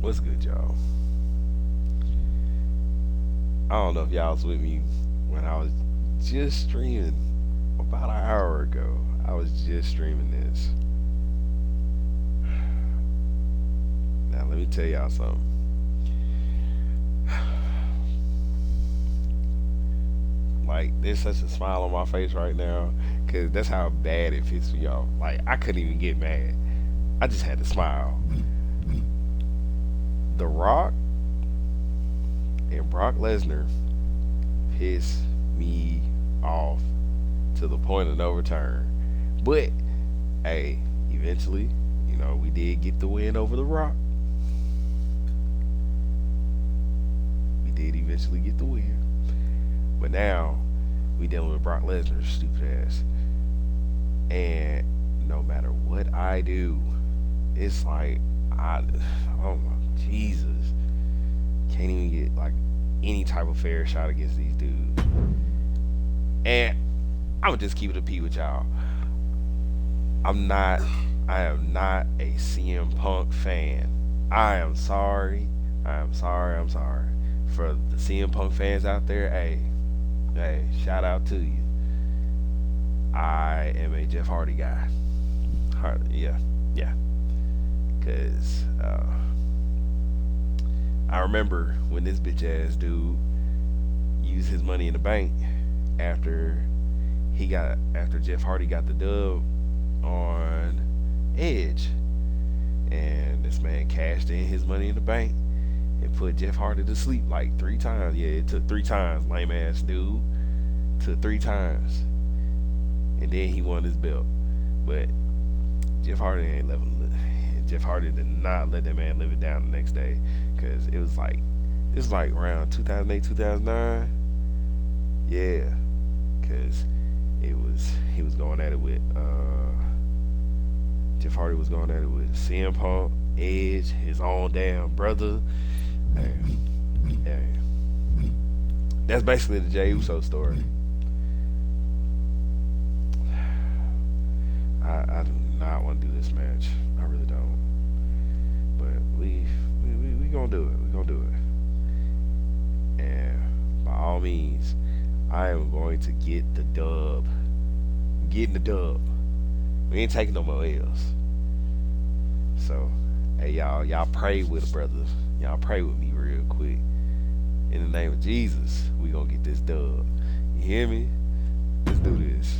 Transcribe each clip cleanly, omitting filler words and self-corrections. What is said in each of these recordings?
What's good, y'all? I don't know if y'all was with me when I was just streaming about an hour ago. I was just streaming this. Now, let me tell y'all something. Like, there's such a smile on my face right now because that's how bad it fits for y'all. Like, I couldn't even get mad. I just had to smile. The Rock and Brock Lesnar pissed me off to the point of no return. But hey, eventually, we did get the win over The Rock. We did eventually get the win. But now we dealing with Brock Lesnar's stupid ass. And no matter what I do, it's like oh my Jesus. Can't even get like any type of fair shot against these dudes. And I'm gonna just keep it a P with y'all. I am not a CM Punk fan. I am sorry. I'm sorry. For the CM Punk fans out there, hey, shout out to you. I am a Jeff Hardy guy. Yeah. Cause I remember when this bitch ass dude used his money in the bank after Jeff Hardy got the dub on Edge, and this man cashed in his money in the bank and put Jeff Hardy to sleep like 3 times. Yeah, it took 3 times, lame ass dude. Took 3 times, and then he won his belt. But Jeff Hardy Jeff Hardy did not let that man live it down the next day, because it was like around 2008, 2009. Yeah, because he was going at it with Jeff Hardy was going at it with CM Punk, Edge, his own damn brother. Hey. That's basically the Jey Uso story. I do not want to do this match. I really don't. But we gonna do it. We gonna do it. And by all means, I am going to get the dub. I'm getting the dub. We ain't taking no more L's. So, hey y'all pray with a brother. Y'all pray with me real quick. In the name of Jesus, we gonna get this dub. You hear me? Let's do this.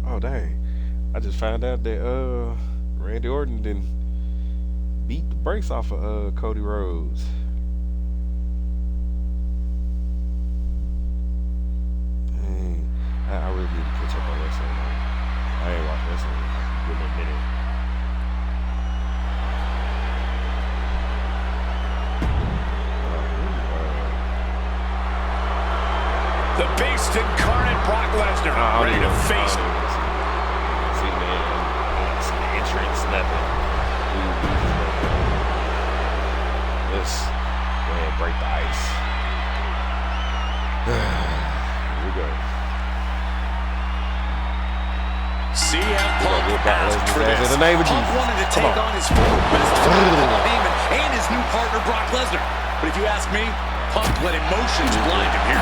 Oh dang. I just found out that Randy Orton didn't beat the brakes off of Cody Rhodes. Dang. I really need to catch up on wrestling now. I ain't watched wrestling in a minute. The beast incarnate Brock Lesnar ready to face. See, man, it's an entrance, nothing. Let's go ahead and break the ice. Here we go. CM Punk asked for this. In the name of Punk Jesus. wanted to take on his former best friend, Paul Heyman, and his new partner, Brock Lesnar. But if you ask me, Punk let emotions blind him here.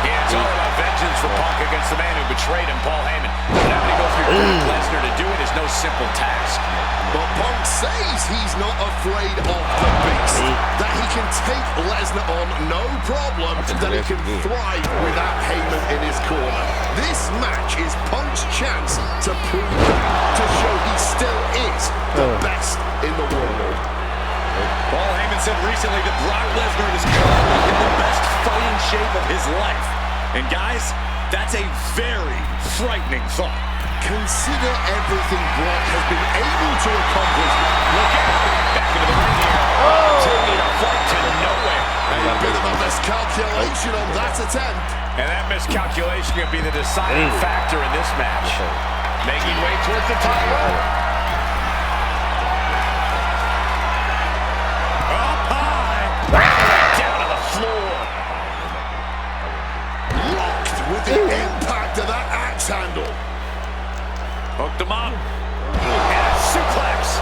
Yeah, it's all about vengeance for Punk against the man who betrayed him, Paul Heyman. But having to go through Brock Lesnar to do it is no simple task. But Punk says he's not afraid of the beast. That he can take Lesnar on no problem. That he can thrive without Heyman in his corner. This match is Punk chance to prove that, to show he still is the best in the world. Paul Heyman said recently that Brock Lesnar is currently in the best fighting shape of his life. And guys, that's a very frightening thought. Consider everything Brock has been able to accomplish. Look out! Back into the ring here. Taking a fight to nowhere. A bit of a miscalculation on that attempt. And that miscalculation could be the deciding factor in this match. Making way towards the top rope. Up high. Down to the floor. Locked with the impact of that axe handle. Hooked him up. And a suplex.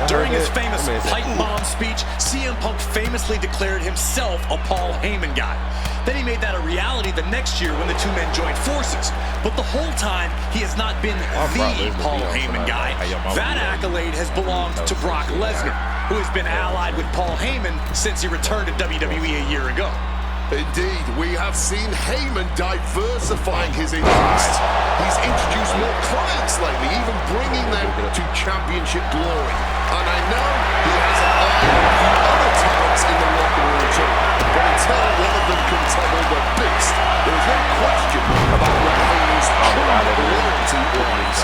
During his famous pipe bomb speech, CM Punk famously declared himself a Paul Heyman guy. Then he made that a reality the next year when the two men joined forces. But the whole time, he has not been the Paul Heyman guy. That accolade has belonged to Brock Lesnar, who has been allied with Paul Heyman since he returned to WWE a year ago. Indeed, we have seen Heyman diversifying his interests. He's introduced more clients lately, even bringing them to championship glory. And I know he has an eye on a few other talents in the locker room too. But until one of them can topple the beast, there is no question about where Heyman's true loyalty lies.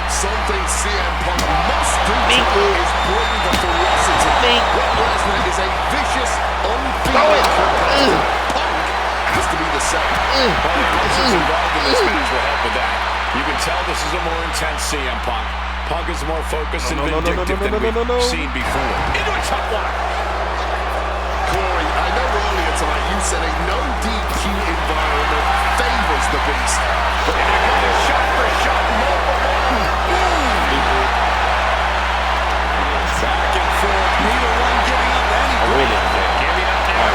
Something CM Punk must do is bring the ferocity. Brock Lesnar is a vicious, unfeeling competitor. Punk has to be the same. Well, the emotions involved in this match will help with that. You can tell this is a more intense CM Punk. Punk is more focused and vindictive than we've seen before. Into a top one. Corey, I know earlier tonight you said a no DQ environment favors the beast. But here comes a shot for a shot. Back and forth. Neither one giving up any. Giving up now.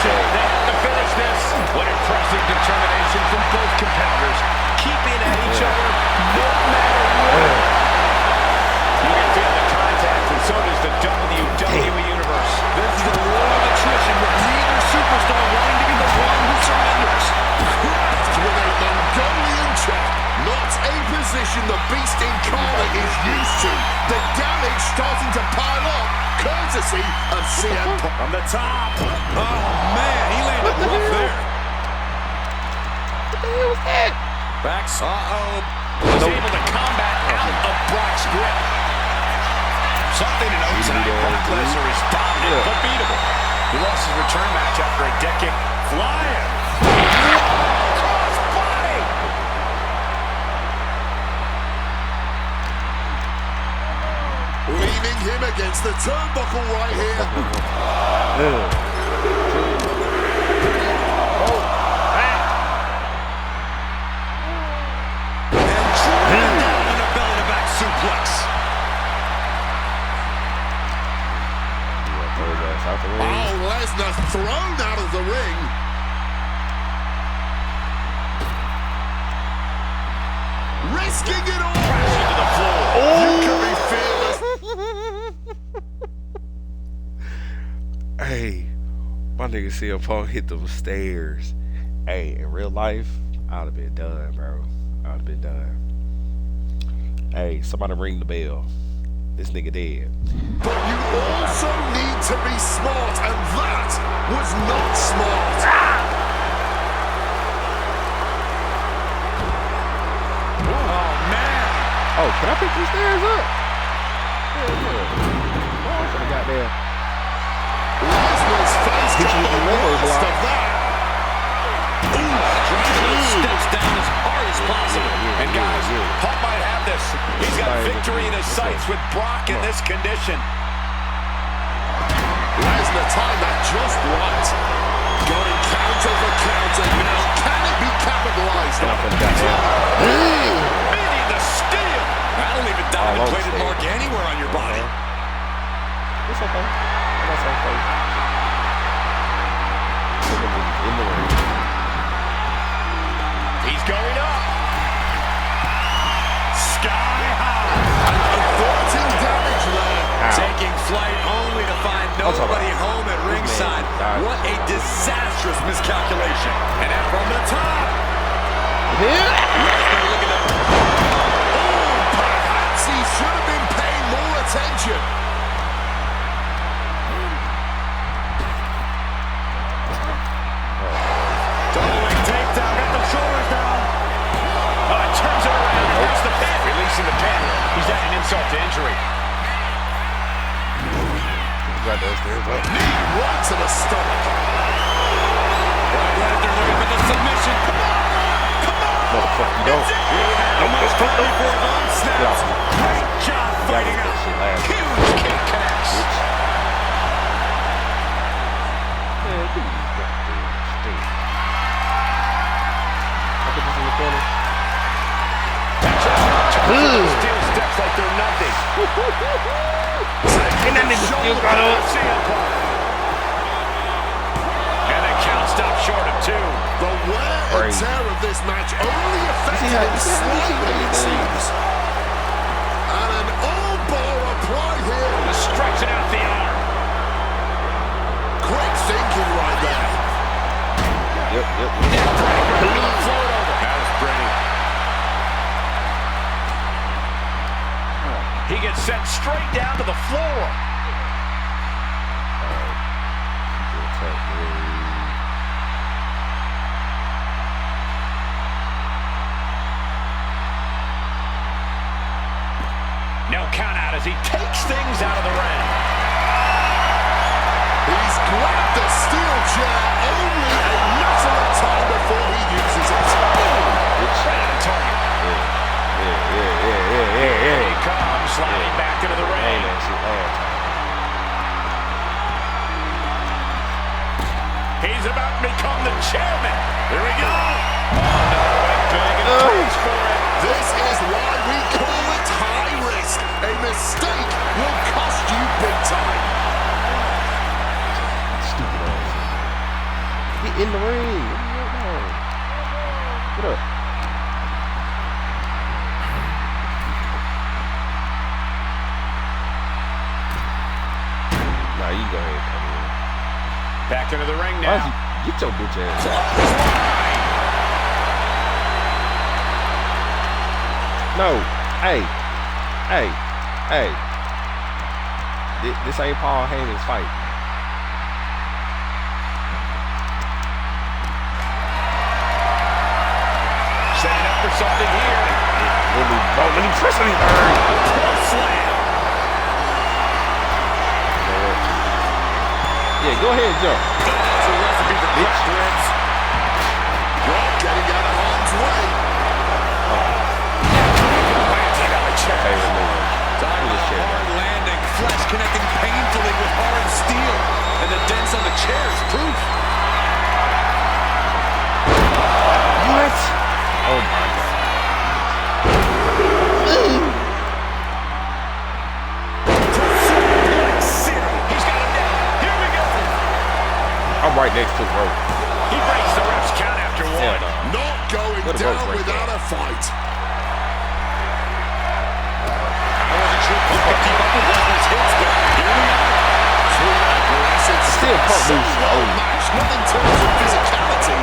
They have to finish this. What impressive determination from both competitors. Keeping at each other no matter what. You can feel the contact, and so does the WWE Universe. This is the war of attrition with neither superstar wanting to be the one who surrenders. Cracked with a Mongolian chop. Not a position the beast incarnate is used to. The damage starting to pile up, courtesy of CM Punk. From the top. Oh, man, he landed rough there. What the hell was that? Backs. Was able to combat out of Brock's grip. Something to note tonight. Brock Lesnar is dominant but beatable. He lost his return match after a decade. Flying. Crossbody. Leaning him against the turnbuckle right here. Suplex. Oh, Lesnar thrown out of the ring. Risking it all. Crashing to the floor. You can be fearless. Hey, my nigga CM Punk hit them stairs. Hey, in real life, I'd have been done, bro. I'd have been done. Hey, somebody ring the bell. This nigga dead. But you also need to be smart, and that was not smart. Oh, man. Oh, can I pick these stairs up? Yeah. Oh, I should have got there. Lesnar's face got the worst of that. Steps down as hard as possible. And guys, Punk might have this. He's got victory in his sights with Brock in this condition. Lesnar timed that just right. Going counter for counter. Now, can it be capitalized on? Meeting the steel. That'll leave a diamond-plated mark anywhere on your body. It's okay. That's okay. He's going up. Sky high. Averting damage there. Taking flight only to find nobody home at ringside. What a disastrous miscalculation. And then from the top. got those there, but Knee right to the stomach. Brock Lesnar looking for the submission. Come on, come on. motherfucker, you don't. Almost Nope. before his arm snaps. Great job fighting that out. shit last. Huge kick connects. Man, give me that damn straight. I put this in the corner. Still steps like they're nothing. And that nigga still got up. And the count stopped short of 2. The wear and tear of this match only affected him slightly, it seems. And an armbar apply here. Stretching out the arm. Quick thinking right there. Yep. That was pretty. He gets sent straight down to the floor. No count out as he takes things out of the ring. He's grabbed the steel chair only a matter of time before he uses it. Right on target. Yeah. Here he comes, sliding back into the ring. That shit last time. He's about to become the chairman. Here we go. Big and reach for it. This is why we call it high risk. A mistake will cost you big time. Stupid ass. Get in the ring. What up? Nah, you go ahead and come in. Back into the ring Why now. Get your bitch ass out. No. Hey. This ain't Paul Heyman's fight. Setting up for something here. Let me press it. Slam. Yeah, go ahead and jump. That's a recipe for crushed ribs. Rock getting out of harm's way. Planting on the chair. Favorite move. Talking Who this about chair hard guy? landing, flesh connecting painfully with hard steel. And the dents on the chair is proof. What? Oh my god. He's got him down. Here we go. I'm right next to the rope. He breaks the ref's count after Hell one. no. Not going What a down rope break without a fight. I wasn't sure if he could keep up with Lesnar's hits, but here we are. Too aggressive. Still Punk So moves well slow. matched, not in terms of physicality,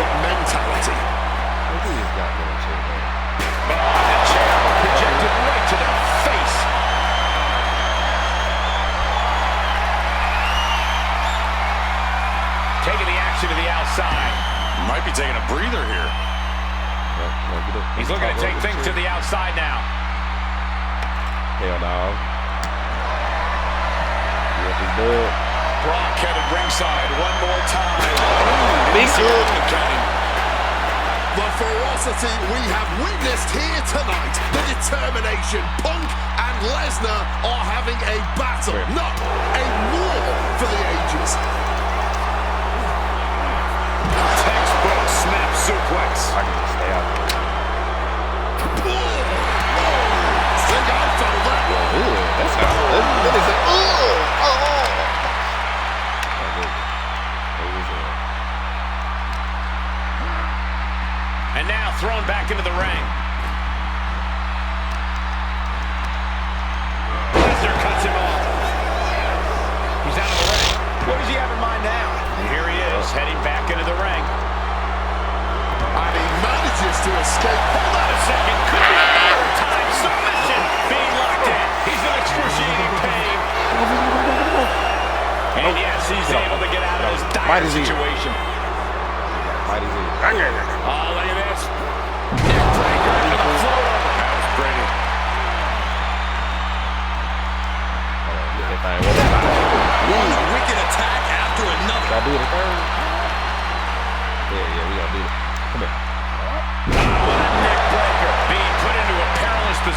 but mentality. Look at this goddamn chair, man. The chair projected right to their face. Taking the action to the outside. Might be taking a breather here. He's looking to take things to the outside now. Hell no. You up his dub? Brock headed ringside one more time. Big good. The ferocity we have witnessed here tonight, the determination, Punk and Lesnar are having a battle, no, a war for the ages. Textbook snap suplex. I can just stay out there. Think I felt that one. Ooh, that's how. That is it. And now thrown back into the ring. Lesnar cuts him off. He's out of the ring. What does he have in mind now? And here he is, heading back into the ring. And he manages to escape. Hold on a second. Could be another time. Submission being locked in. He's in excruciating pain. And yes, he's able to get out of this dire situation. Might as well. Oh, look at this. Neckbreaker into the floor. That was pretty. Get that thing.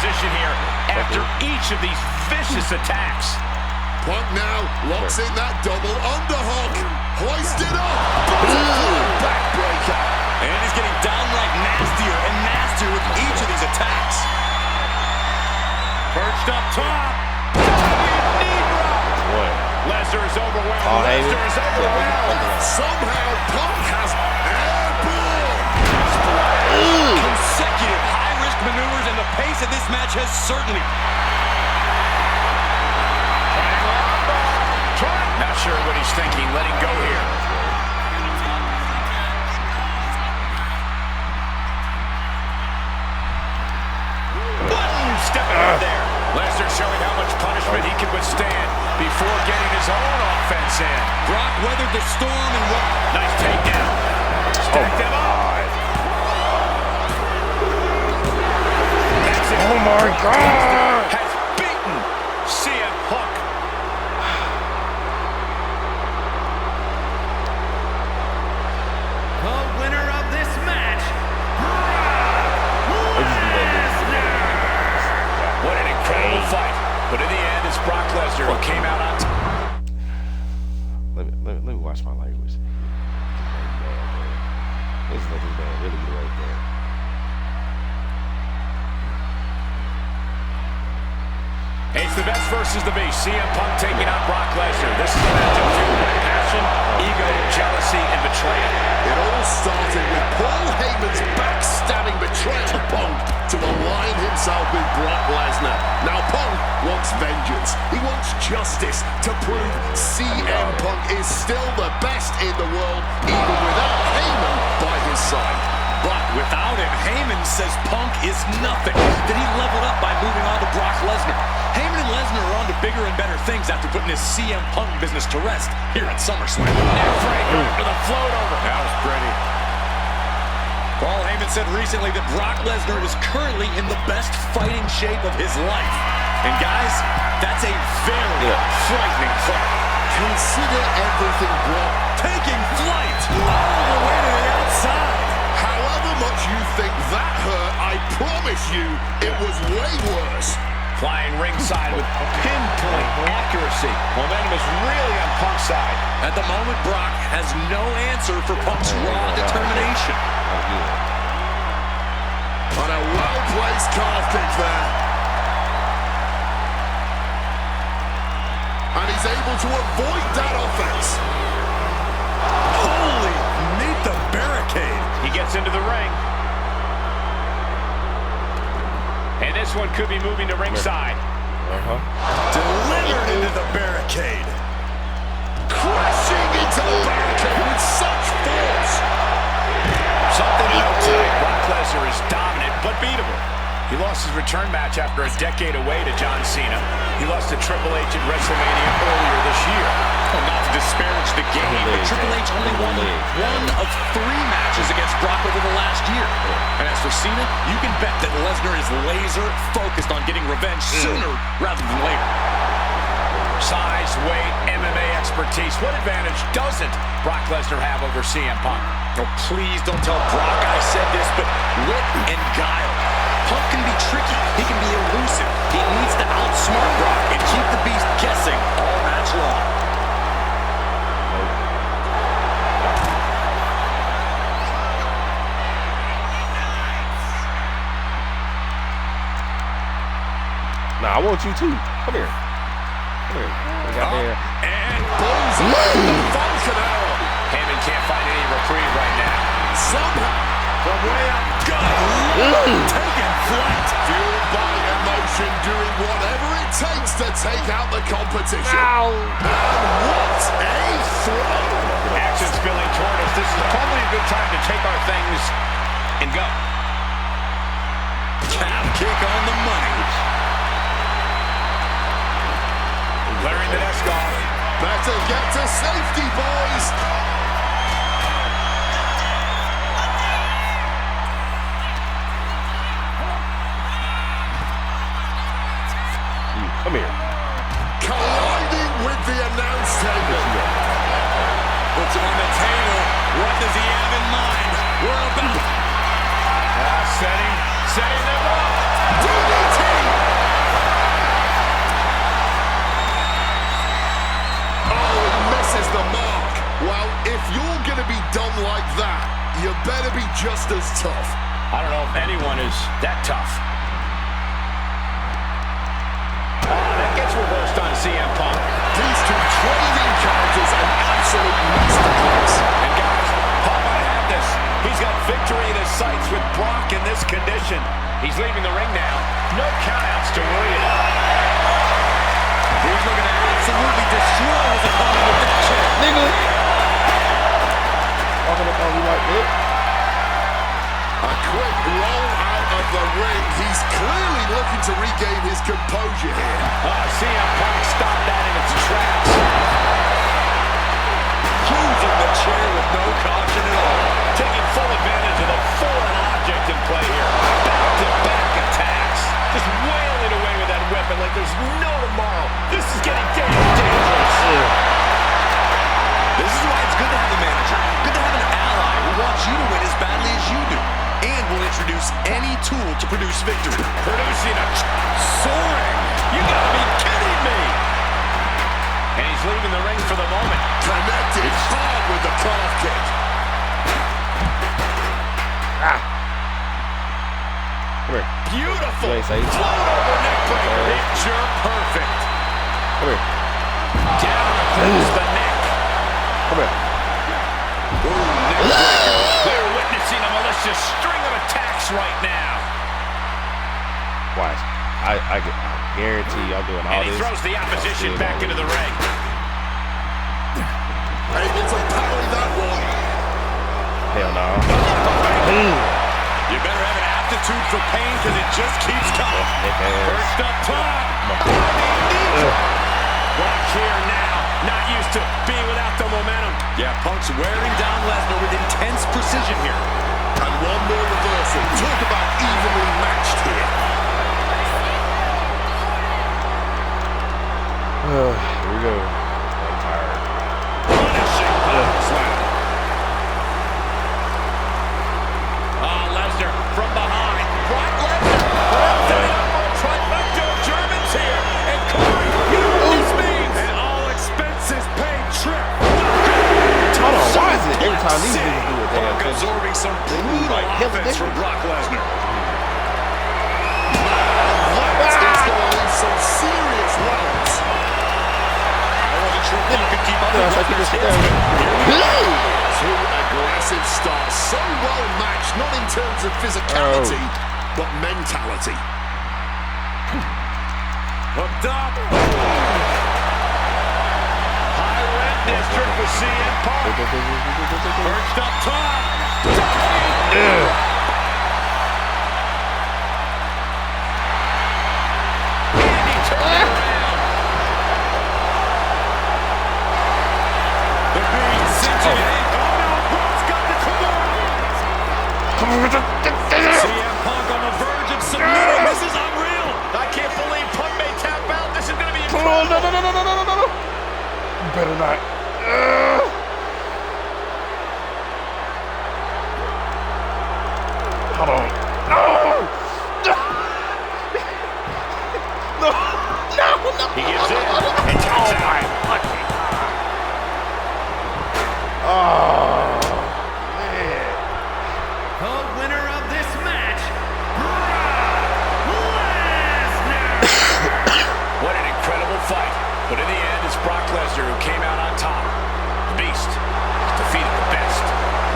position here after each of these vicious attacks. Punk now locks in that double underhook. Hoisted up. Backbreaker. And he's getting downright nastier and nastier with each of these attacks. Perched up top. Knee drop. Lesnar is overwhelmed. Oh, Lesnar is overwhelmed. Somehow Punk has airborne. Consecutive high-risk maneuvers, and the pace of this match has certainly... Not sure what he's thinking, letting go here. Stepping out there. Lesnar showing how much punishment he can withstand before getting his own offense in. Brock weathered the storm and nice takedown. Stacked them up. Oh my God! Has beaten CM Punk. The winner of this match, What an incredible fight. But in the end, it's Brock Lesnar who came out on top. Let me watch my language. This is like this man really good right there. It's the best versus the beast. CM Punk taking on Brock Lesnar. This is a match of fueled by passion, ego, jealousy, and betrayal. It all started with Paul Heyman's backstabbing betrayal of Punk to align himself with Brock Lesnar. Now Punk wants vengeance. He wants justice to prove CM Punk is still the best in the world, even without Heyman by his side. But without him, Heyman says Punk is nothing. That he leveled up by moving on to Brock Lesnar. Heyman and Lesnar are on to bigger and better things after putting his CM Punk business to rest here at SummerSlam. Neckbreaker to the float over. That was pretty. Paul Heyman said recently that Brock Lesnar is currently in the best fighting shape of his life. And guys, that's a very frightening thought. Consider everything Brock Taking flight all the way to the outside. However much you think that hurt, I promise you it was way worse. Flying ringside with pinpoint accuracy. Momentum is really on Punk's side. At the moment, Brock has no answer for Punk's raw determination. On a well-placed calf kick there. And he's able to avoid that offense. Holy, meet the barricade. He gets into the ring. And this one could be moving to ringside. Delivered into the barricade. Crashing into the barricade with such force. Something to note tonight. Brock Lesnar is dominant but beatable. He lost his return match after a decade away to John Cena. He lost to Triple H at WrestleMania earlier this year. Well, not to disparage the game, but Triple H only won one of 3 matches against Brock over the last year. And as for Cena, you can bet that Lesnar is laser focused on getting revenge sooner rather than later. Size, weight, MMA expertise. What advantage doesn't Brock Lesnar have over CM Punk? Oh, please don't tell Brock I said this, but wit and guile. Punk can be tricky. He can be elusive. He needs to outsmart Brock and keep the beast guessing all match long. Nah, I want you too. Come here. Come here. We got there. And bullseye. Falcon arrow. Heyman can't find any reprieve right now. Somehow, from way up, taking flight. Fueled by emotion, doing whatever it takes to take out the competition. And what a throw! Action spilling toward us. This is probably a good time to take our things and go. Calf kick on the money. Clearing the desk off. Better get to safety, boys. Come here. Colliding with the announce table. Puts him on the table. What does he have in mind? We're about... setting them up. DDT! just as tough. I don't know if anyone is that tough. That gets reversed on CM Punk. These two trading counters an absolute masterclass. And guys, Punk might have this. He's got victory in his sights with Brock in this condition. He's leaving the ring now. No countouts to worry about. He's looking to absolutely destroy his opponent with that chair. Nigga. Walking up on me like that. A quick roll out of the ring. He's clearly looking to regain his composure here. CM Punk stopped that in its tracks. Using the chair with no caution at all. Taking full advantage of the foreign object in play here. Back-to-back attacks. Just wailing away with that weapon like there's no tomorrow. This is getting damn dangerous. This is why it's good to have a manager. Good to have an ally who wants you to win as badly as you do. And will introduce any tool to produce victory. Producing a soaring. You gotta be kidding me. And he's leaving the ring for the moment. Connected hard with the calf kick. Come here. Beautiful. You ain't safe. Float over neckbreaker. Picture perfect. Come here. Down across the neck. Come here. Ooh, neckbreaker. They're witnessing a malicious string of attacks right now. Watch. I guarantee you I'm doing all And he this. throws the opposition back into the ring. Able to parry that one. Hell no. You better have an aptitude for pain because it just keeps coming. First up top. Brock here now. Not used to being without the momentum. Yeah, Punk's wearing down Lesnar with intense precision here. And one more reversal. Talk about evenly matched here. Here we go. I'm tired. Punishing power slam. Lesnar from behind. Brock Lesnar. Setting up for a trifecta of Germans here. And Corey, you know what this means. An all expenses paid trip. Hold on, why is it every time these niggas do a damn Punk finish? absorbing some brutal offense from Brock Lesnar. That is going to leave some serious rounds. I wasn't sure Punk could keep up with Lesnar's hits. Two aggressive starts. So well matched, not in terms of physicality, but mentality. Hooked up. High red district with CM Punk. Perched up top. And he turned around. The beat cinching in. Oh no, Brock's got the CM Punk on the verge of submitting. This is unreal. I can't believe Punk may tap out. This is going to be incredible. No. You better not. Hold on. No. He gives in and taps out. Oh, man. The winner of this match, Brock Lesnar. What an incredible fight. But in the end, it's Brock Lesnar who came out on top. The Beast defeated the best.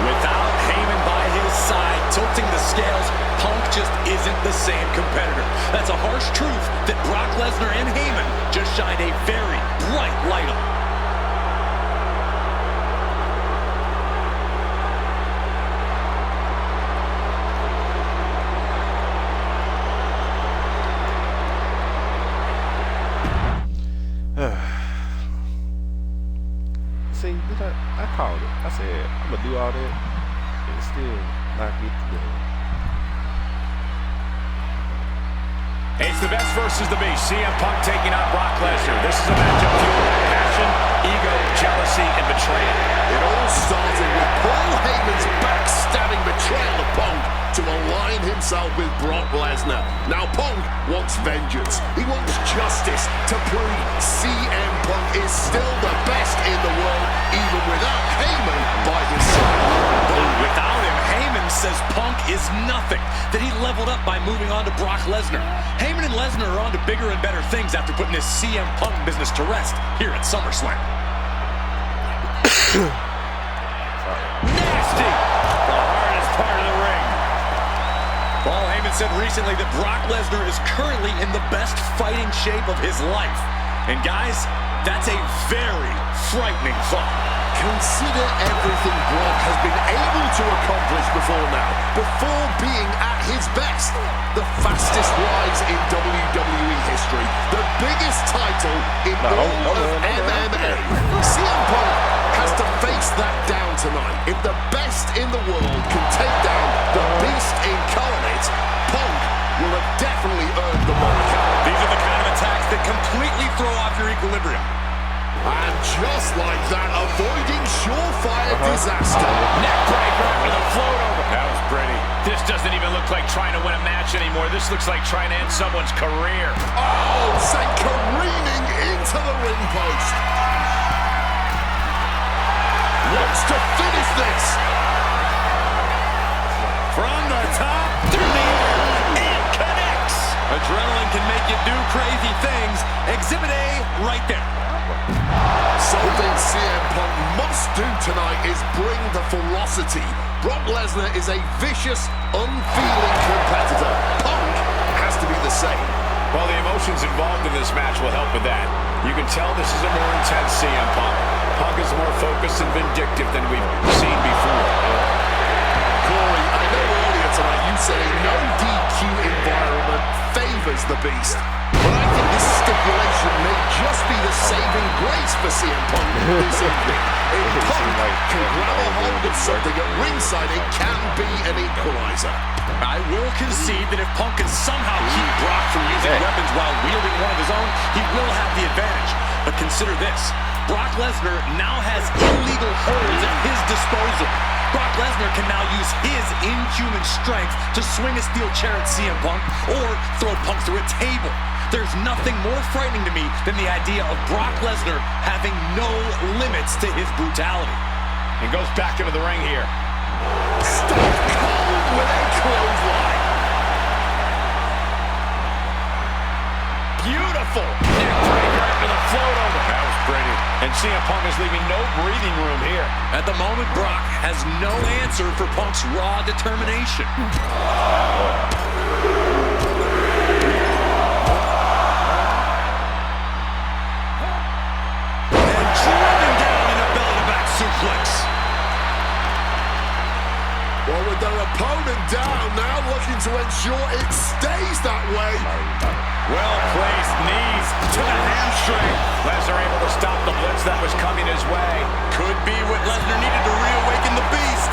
Without Heyman by his side, tilting the scales, Punk just isn't the same competitor. That's a harsh truth that Brock Lesnar and Heyman just shined a very bright light on. See, I called it. I said, I'm going to do all that and still not get the deal. It's the best versus the Beast. CM Punk taking on Brock Lesnar. This is a matchup fueled by passion, ego, jealousy, and betrayal. It all started with Paul Heyman's backstabbing betrayal of Punk to align himself with Brock Lesnar. Now Punk wants vengeance. He wants justice to prove CM Punk is still the best in the world, even without Heyman by his side. Without him, Heyman says Punk is nothing, that he leveled up by moving on to Brock Lesnar. Heyman and Lesnar are on to bigger and better things after putting this CM Punk business to rest here at SummerSlam. Nasty! The hardest part of the ring. Paul Heyman said recently that Brock Lesnar is currently in the best fighting shape of his life. And guys, that's a very frightening thought. Consider everything Brock has been able to accomplish before now, before being at his best. The fastest rise in WWE history, the biggest title in all of MMA. CM Punk has to face that down tonight. If the best in the world can take down the Beast incarnate, Punk will have definitely earned the moniker. These are the kind of attacks that completely throw off your equilibrium. And just like that, avoiding surefire disaster. Neckbreaker with a float over. That was pretty. This doesn't even look like trying to win a match anymore. This looks like trying to end someone's career. Oh, sent careening into the ring post. Wants to finish this. From the top through the air, it connects. Adrenaline can make you do crazy things. Exhibit A right there. Something CM Punk must do tonight is bring the ferocity. Brock Lesnar is a vicious, unfeeling competitor. Punk has to be the same. Well, the emotions involved in this match will help with that. You can tell this is a more intense CM Punk. Punk is more focused and vindictive than we've seen before. Corey, I know earlier tonight you said a no DQ environment favors the Beast. But I think this stipulation may just be the saving grace for CM Punk this evening. If Punk can grab a hold of something at ringside, it can be an equalizer. I will concede that if Punk can somehow keep Brock from using weapons while wielding one of his own, he will have the advantage. But consider this. Brock Lesnar now has illegal holds at his disposal. Brock Lesnar can now use his inhuman strength to swing a steel chair at CM Punk or throw Punk through a table. There's nothing more frightening to me than the idea of Brock Lesnar having no limits to his brutality. He goes back into the ring here. Stone Cold with a clothesline. Beautiful neckbreaker after the float over. That was pretty. And CM Punk is leaving no breathing room here. At the moment, Brock has no answer for Punk's raw determination. And driven down in a belly-to-back suplex. Well, with their opponent down, now looking to ensure it stays that way. Well-placed knees to the hamstring. Lesnar able to stop the blitz that was coming his way. Could be what Lesnar needed to reawaken the Beast.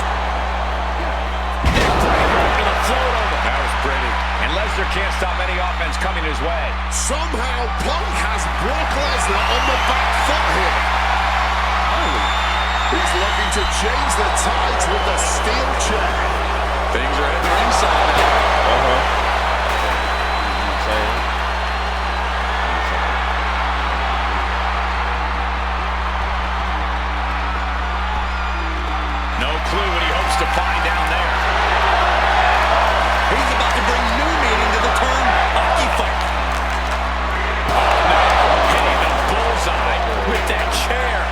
Neckbreaker after the float over. That was pretty. And Lesnar can't stop any offense coming his way. Somehow, Punk has Brock Lesnar on the back foot here. He's looking to change the tides with the steel chair. Things are heading ringside now. No clue what he hopes to find down there. He's about to bring new meaning to the term hockey fight. Oh, no. Hitting the bullseye with that chair.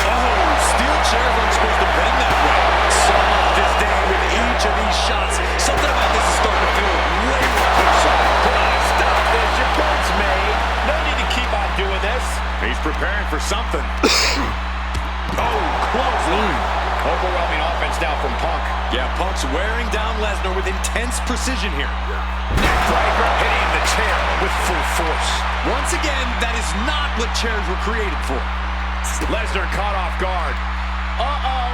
Oh, steel chairs aren't supposed to bend that way. Sum up this day with each of these shots. Something about this is starting to feel way more personal. Come on, stop this. Your point's made. No need to keep on doing this. He's preparing for something. Oh, clothesline. Overwhelming offense now from Punk. Yeah, Punk's wearing down Lesnar with intense precision here. Neckbreaker hitting the chair with full force. Once again, that is not what chairs were created for. Lesnar caught off guard. Uh-oh.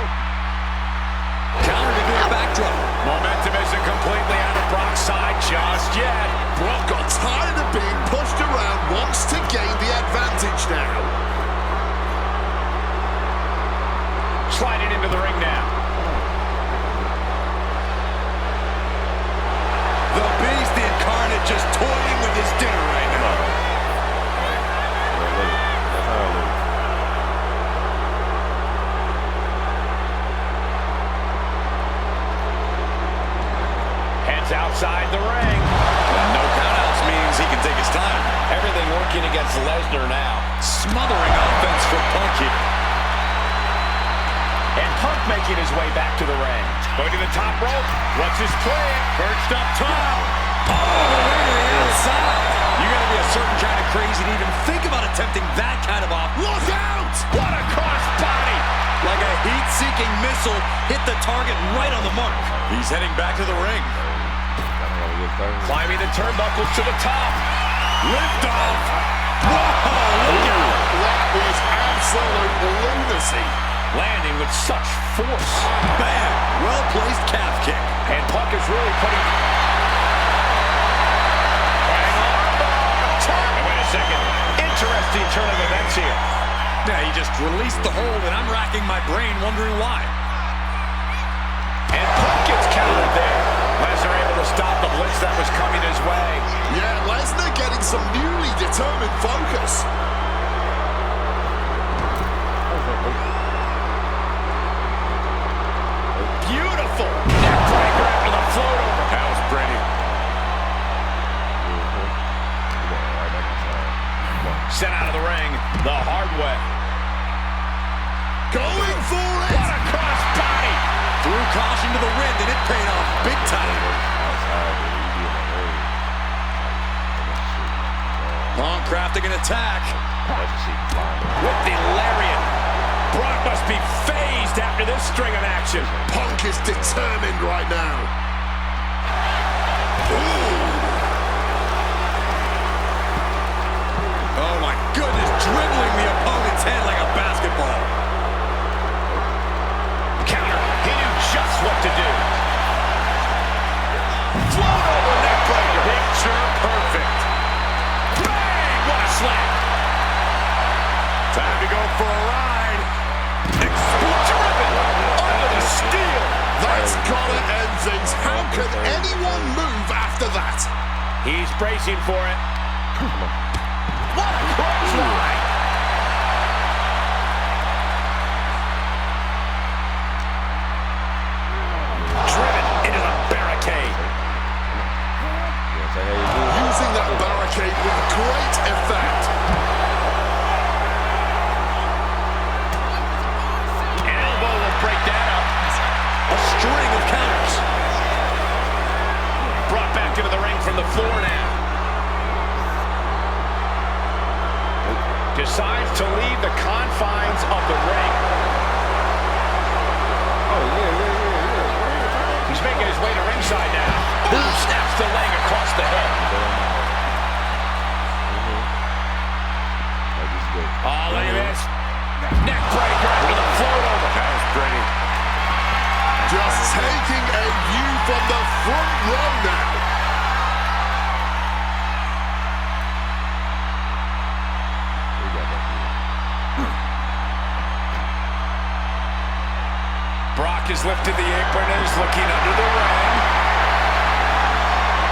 Counter to do a backdrop. Momentum isn't completely out of Brock's side just yet. Brock got tired of being pushed around, wants to gain the advantage now. Sliding into the ring now. The Beast incarnate just toying with his dinner right now. Gets outside the ring. And no countouts means he can take his time. Everything working against Lesnar now. Smothering offense for Punk here. And Punk making his way back to the ring. Going to the top rope. What's his plan? Perched up top. All the way to the outside. You got to be a certain kind of crazy to even think about attempting that kind of off. Look out! What a cross body! Like a heat-seeking missile, hit the target right on the mark. He's heading back to the ring. Climbing the turnbuckles to the top. Lift off. Whoa, look out. That was absolute lunacy. Landing with such force. Bam! Well-placed calf kick. And Punk is really putting... Wait a second. Interesting turn of events here. Yeah, he just released the hold, and I'm racking my brain wondering why. And Punk gets countered there. Lesnar able to stop the blitz that was coming his way. Yeah, Lesnar getting some newly determined focus. Beautiful. Neckbreaker after the float over. That was pretty. Sent out of the ring the hard way. Going for it. What a cross body. Threw caution to the wind, and it paid off big time. Punk crafting an attack. With the lariat. Brock must be phased after this string of action. Punk is determined right now. Ooh. Oh my goodness, dribbling the opponent's head like a basketball. Counter, he knew just what to do. Float over neckbreaker. Picture perfect. Bang! What a slap. Time to go for a ride. Driven under the steel. That's gotta end things. How can anyone move after that? He's bracing for it. What a clothesline! Driven into the barricade. Using that barricade with great effect. An elbow will break that up. A string of counters. Brought back into the ring from the floor now. Decides to leave the confines of the ring. He's making his way to ringside now. Boom! Snaps the leg across the head. Oh, look at this. Neck breaker after the float over. That was pretty. Just taking a view from the front row now. Brock has lifted the apron and is looking under the ring.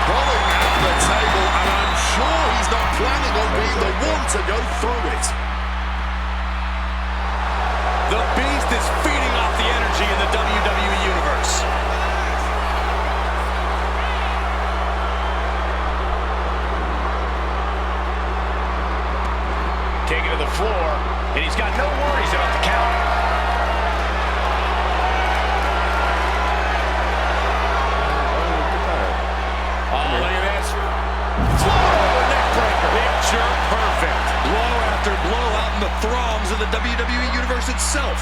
Pulling out the table, and I'm sure he's not planning on being the one to go through it. The Beast is feeding off the energy in the WWE Universe. Taken to the floor, and he's got no worries about the count. Oh, look at this. Float over neckbreaker. Picture perfect. Blow after blow out in the throngs of the WWE Universe itself.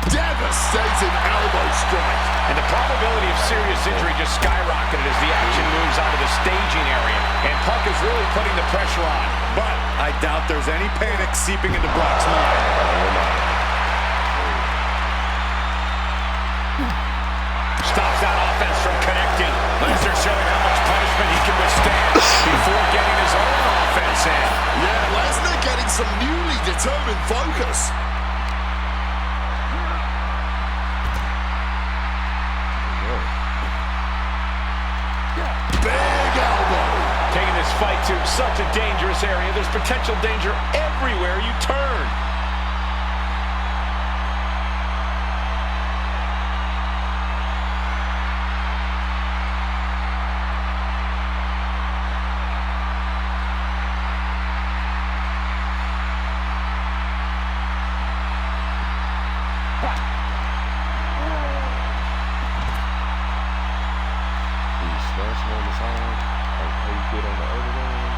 Devastating elbow strike. And the probability of serious injury just skyrocketed as the action moves onto the staging area. And Punk is really putting the pressure on. But I doubt there's any panic seeping into Brock's mind. stops that offense from connecting. Lesnar showing how much punishment he can withstand before getting his own offense in. Yeah, Lesnar getting some newly determined focus. fight to such a dangerous area. There's potential danger everywhere you turn. Smashing on the side, like how you feel on the other one.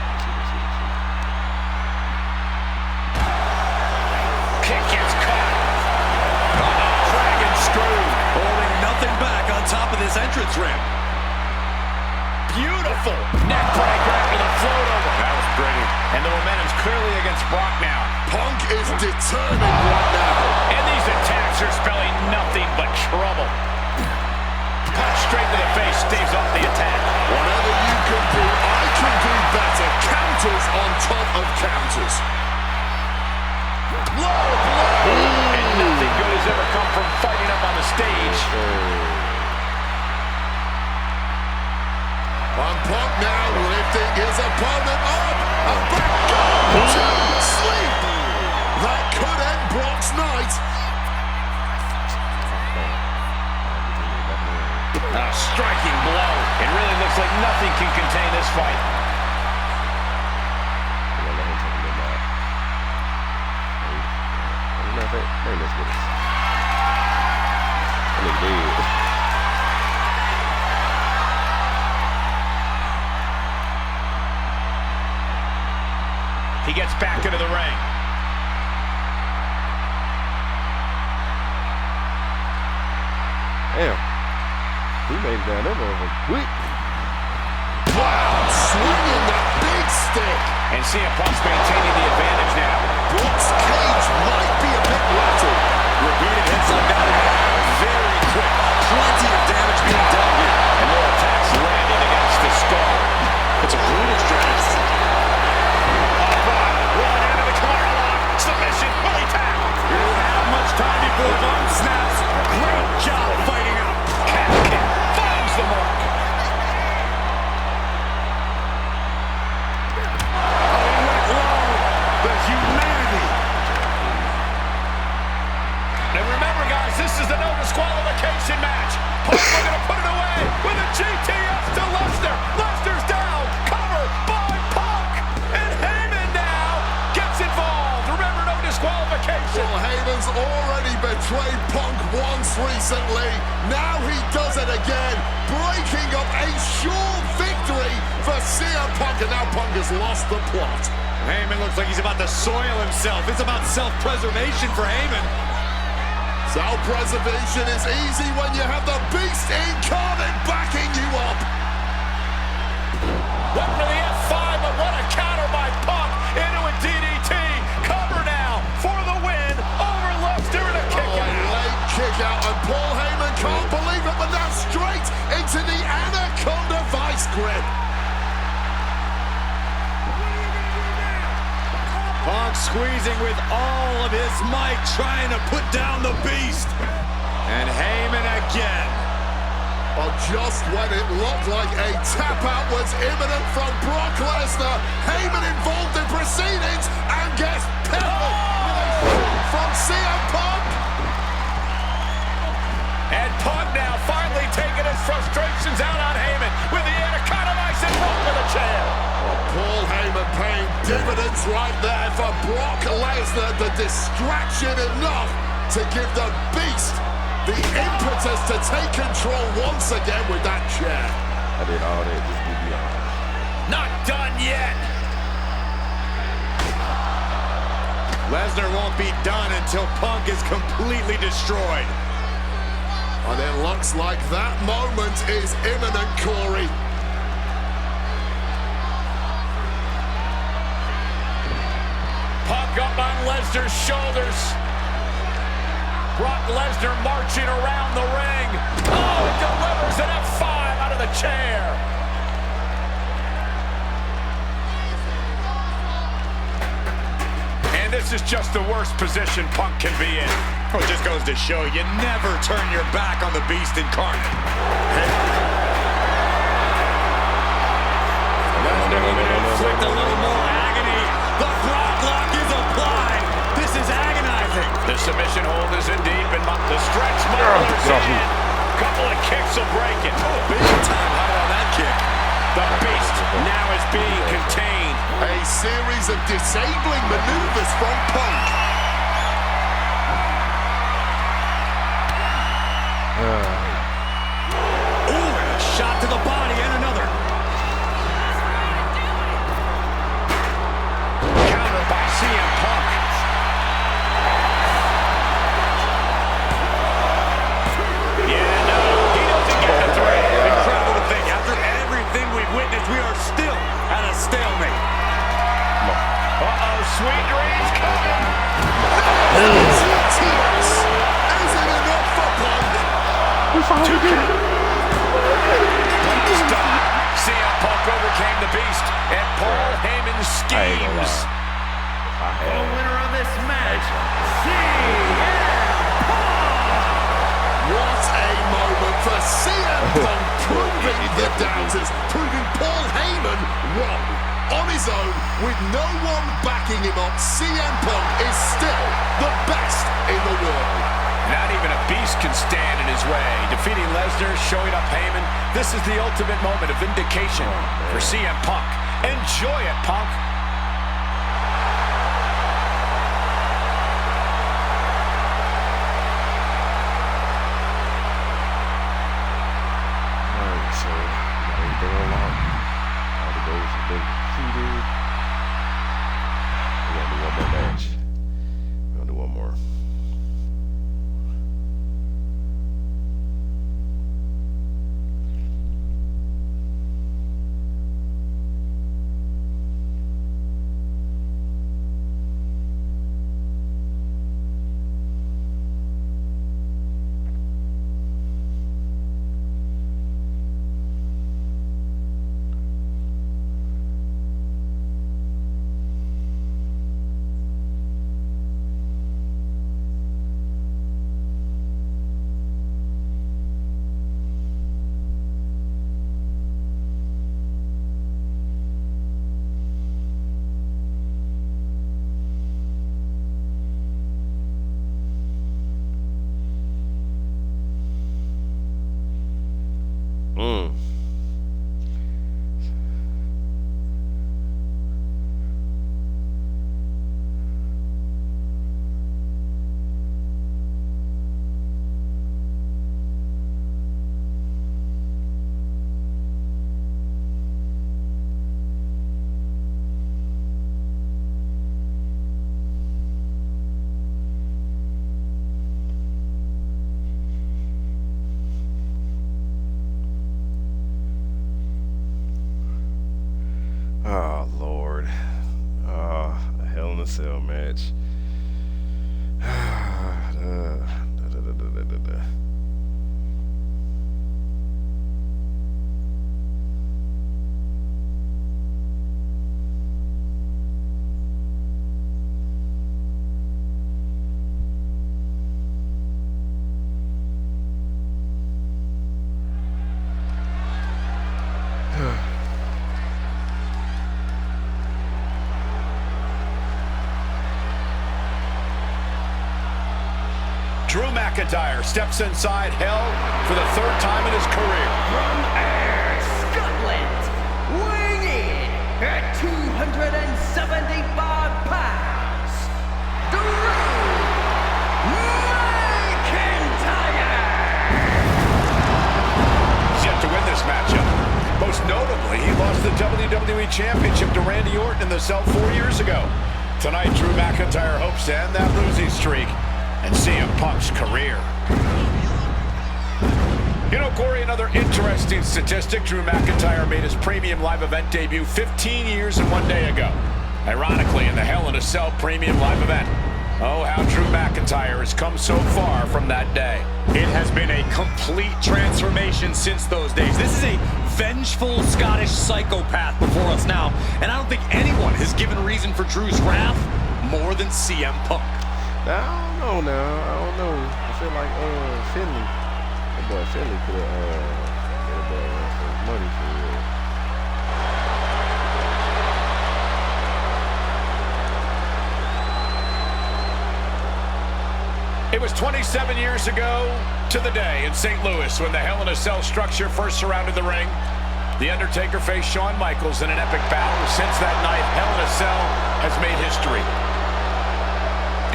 Let's see. Kick gets caught. Dragon screw. Holding nothing back on top of this entrance ramp. Beautiful. Neck breaker after the float over. That was pretty. And the momentum's clearly against Brock now. Punk is determined right now. And these attacks are spelling nothing but trouble. Punch straight to the face, staves off the attack. Whatever you can do, I can do better. Counters on top of counters. Low blow. And nothing good has ever come from fighting up on the stage. And Punk now lifting his opponent up. A back to sleep. That could end Brock's night. A striking blow. It really looks like nothing can contain this fight. Let's get this. I look dead. He gets back into the ring. Damn. He made it down there over quick. Wow, swinging that big stick. And CM Punk's maintaining the advantage now. Brock's cage might be a bit rattled. Repeated hits like that are very quick. Plenty of damage being done here. And more attacks landing against the skull. It's a brutal strategy. Rolling out of the Kimura lock. Submission. Will he tap? He doesn't have much time before the button snaps. Great job fighting out. Calf kick. Finds the mark. And remember, guys, this is the no disqualification match. Punk looking to put it away with a GTS to Lesnar. Lesnar's down. Cover by Punk. And Heyman now gets involved. Remember, no disqualification. Well, Heyman's already betrayed Punk once recently. Now he does it again, breaking up a sure victory for CM Punk. And now Punk has lost the plot. Heyman looks like he's about to soil himself. It's about self-preservation for Heyman. Self-preservation is easy when you have the beast incarnate backing you up. Went for the F5, but what a counter by Punk into a DDT. Cover now for the win over Lesnar and a kick out. Late kick out, and Paul Heyman can't believe it, but now straight into the Anaconda Vice grip. Punk squeezing with all of his might, trying to put down the beast. And Heyman again. Well, just when it looked like a tap-out was imminent from Brock Lesnar, Heyman involved in proceedings and gets peppered from CM Punk. And Punk now finally taking his frustrations out on Heyman with the Anaconda Vice and Punk with a chair. Paul Heyman paying dividends right there for Brock Lesnar. The distraction enough to give the beast the impetus to take control once again with that chair. I did all that just to be honest. Not done yet. Lesnar won't be done until Punk is completely destroyed. And it looks like that moment is imminent, Corey. Punk up on Lesnar's shoulders. Brock Lesnar marching around the ring. Oh, it delivers an F5 out of the chair. And this is just the worst position Punk can be in. Well, it just goes to show you never turn your back on the beast incarnate. Lesnar submission hold is in deep, and the stretch muffler's in. Couple of kicks will break it. Oh, big time height on that kick. The beast now is being contained. A series of disabling maneuvers from Punk. Ooh, a shot to the body and another. Counter by CM Punk. Yeah, no, he doesn't get the three. Incredible to think. After everything we've witnessed, we are still at a stalemate. Uh-oh, sweet dreams coming. Tears. Isn't enough for Punk. Stop. CM Punk overcame the beast, and Paul Heyman schemes. The winner of this match, CM What a moment for CM Punk, proving the doubters, proving Paul Heyman wrong. On his own, with no one backing him up, CM Punk is still the best in the world. Not even a beast can stand in his way. Defeating Lesnar, showing up Heyman. This is the ultimate moment of vindication for CM Punk. Enjoy it, Punk. Alright, so everything unlocked. All the goals have been completed. We're gonna do one more match. We're gonna do one more. Oh Lord. A Hell in a Cell match. Drew McIntyre steps inside Hell for the third time in his career. from Ayr, Scotland, weighing in at 275 pounds, Drew McIntyre. He's yet to win this matchup. Most notably, he lost the WWE Championship to Randy Orton in the cell 4 years ago. Tonight, Drew McIntyre hopes to end that losing streak and CM Punk's career. You know, Corey, another interesting statistic. Drew McIntyre made his premium live event debut 15 years and 1 day ago. Ironically, in the Hell in a Cell premium live event. Oh, how Drew McIntyre has come so far from that day. It has been a complete transformation since those days. This is a vengeful Scottish psychopath before us now, and I don't think anyone has given reason for Drew's wrath more than CM Punk. I don't know. I feel like Finley, that boy Finley could have get a boy run for his money for real. It was 27 years ago to the day in St. Louis when the Hell in a Cell structure first surrounded the ring. The Undertaker faced Shawn Michaels in an epic battle. Since that night, Hell in a Cell has made history.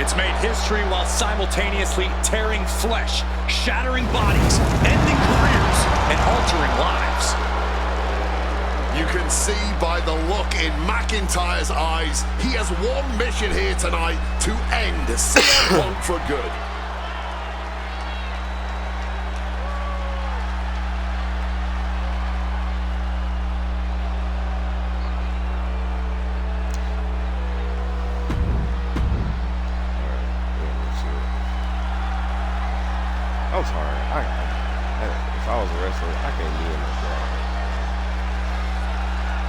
It's made history while simultaneously tearing flesh, shattering bodies, ending careers, and altering lives. You can see by the look in McIntyre's eyes, he has one mission here tonight: to end CM Punk for good. I'm sorry. If I was a wrestler, I can't do it like that.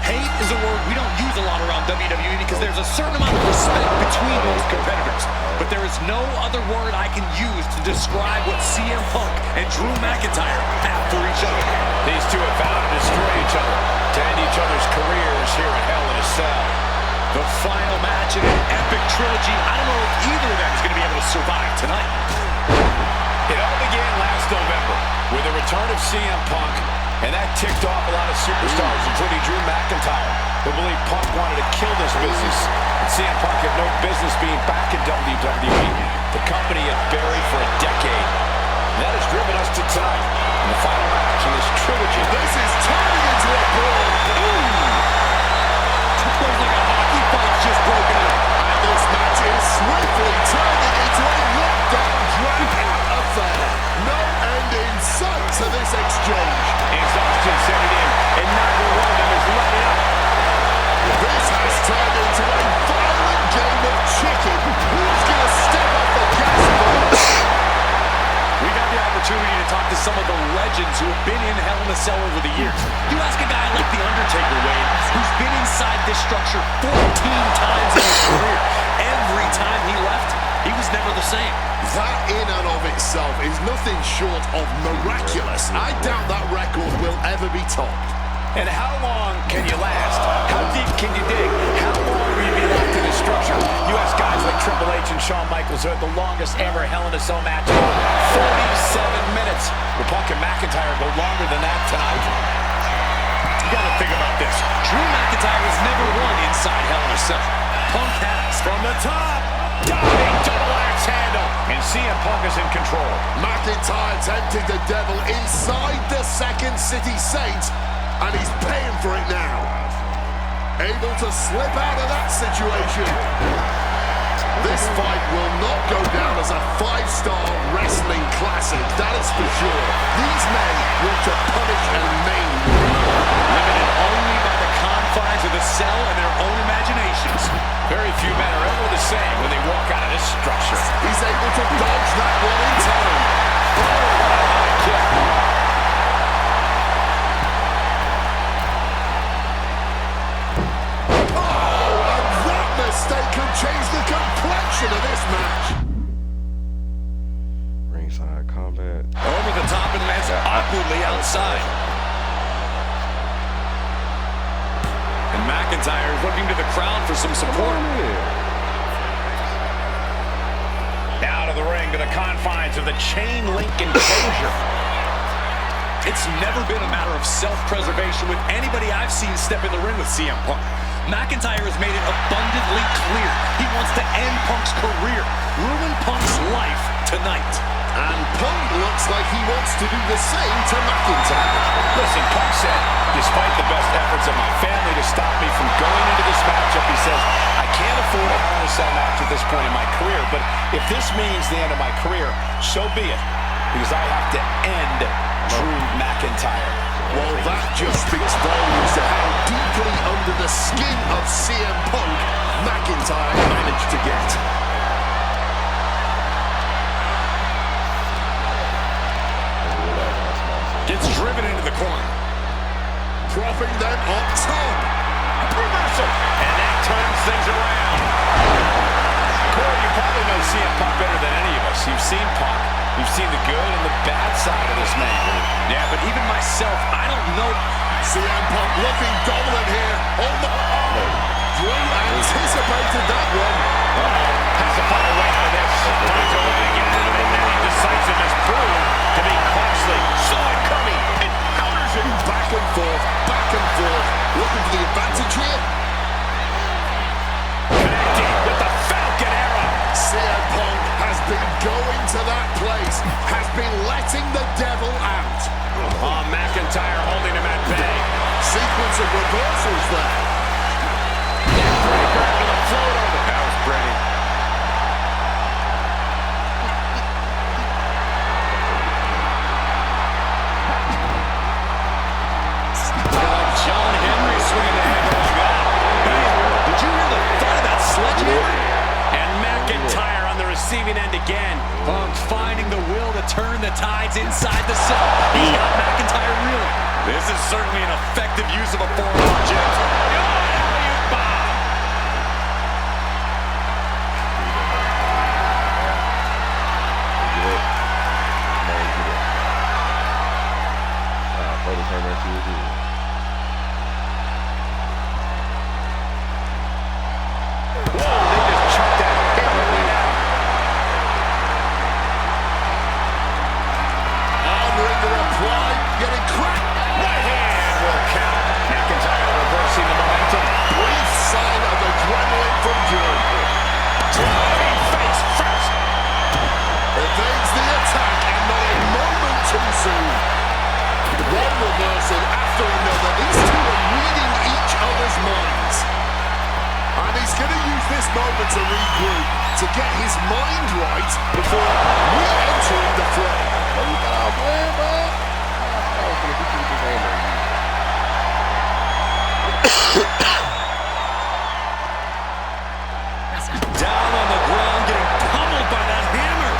Hate is a word we don't use a lot around WWE because there's a certain amount of respect between most competitors. But there is no other word I can use to describe what CM Punk and Drew McIntyre have for each other. These two have vowed to destroy each other, to end each other's careers here at Hell in a Cell. The final match in an epic trilogy. I don't know if either of them is going to be able to survive tonight. It all began last November with the return of CM Punk, and that ticked off a lot of superstars, including Drew McIntyre, who believed Punk wanted to kill this business, and CM Punk had no business being back in WWE, the company had buried for a decade. And that has driven us to tonight, in the final match in this trilogy. This is turning into a brawl. Looks like a hockey fight's just broken out. And this match is swiftly turning into a knockdown, drag-out affair. No end in sight to this exchange. Exhaustion setting in, and neither one of them is letting up. This has turned into a violent game of chicken. Who's going to step up the gas pedal? We got the opportunity to talk to some of the legends who have been in Hell in a Cell over the years. You ask a guy like The Undertaker, Wade, who's been inside this structure 14 times in his career. Every time he left, he was never the same. That in and of itself is nothing short of miraculous. I doubt that record will ever be topped. And how long can you last? How deep can you dig? How long will you be locked in this structure? You ask guys like Triple H and Shawn Michaels who had the longest ever Hell in a Cell match, 47 minutes. Will Punk and McIntyre go longer than that tonight? You gotta think about this. Drew McIntyre has never won inside Hell in a Cell. Punk has. From the top, diving double axe handle, and CM Punk is in control. McIntyre tempted the devil inside the Second City Saint, and he's paying for it now. Able to slip out of that situation. This fight will not go down as a 5-star wrestling classic, that is for sure. These men want to punish and maim. Limited only by the confines of the cell and their own imaginations. Very few men are ever the same when they walk out of this structure. He's able to dodge that one in time. Mistake could change the complexion of this match. Ringside combat. Over the top and lands awkwardly outside. And McIntyre is looking to the crowd for some support. Out of the ring to the confines of the chain link enclosure. It's never been a matter of self-preservation with anybody I've seen step in the ring with CM Punk. McIntyre has made it abundantly clear he wants to end Punk's career, ruin Punk's life tonight. And Punk looks like he wants to do the same to McIntyre. Listen, Punk said, despite the best efforts of my family to stop me from going into this matchup, he says, I can't afford a Hell in a Cell match at this point in my career, but if this means the end of my career, so be it, because I have to end Drew McIntyre. Well, that just speaks volumes to how deeply under the skin of CM Punk McIntyre managed to get. Gets driven into the corner. Propping them up top. Reversal. And that turns things around. Corey, you probably know CM Punk better than any of us. You've seen Punk. You've seen the good and the bad side of this man. Yeah, but even myself, I don't know. CM Punk looking dominant here. Oh my! Drew anticipated that one. Has to find a way out of this. He's only going to get out of it. Lashley saw it coming and counters it. Back and forth, looking for the advantage here. Connecting with the Falcon Arrow. CM Punk has been going to that place, has been letting the devil out. Oh, McIntyre holding him at bay. Sequence of reversals there. Neckbreaker after the float over. That was pretty. John Henry swinging the hammer like that. Hey, did you hear the thud of that sledgehammer? And McIntyre on the receiving end again. Punk finding the will to turn the tides inside the cell. He's got McIntyre reeling. This is certainly an effective use of a foreign object. To regroup, to get his mind right before re-entering the fray. Down on the ground, getting pummeled by that hammer.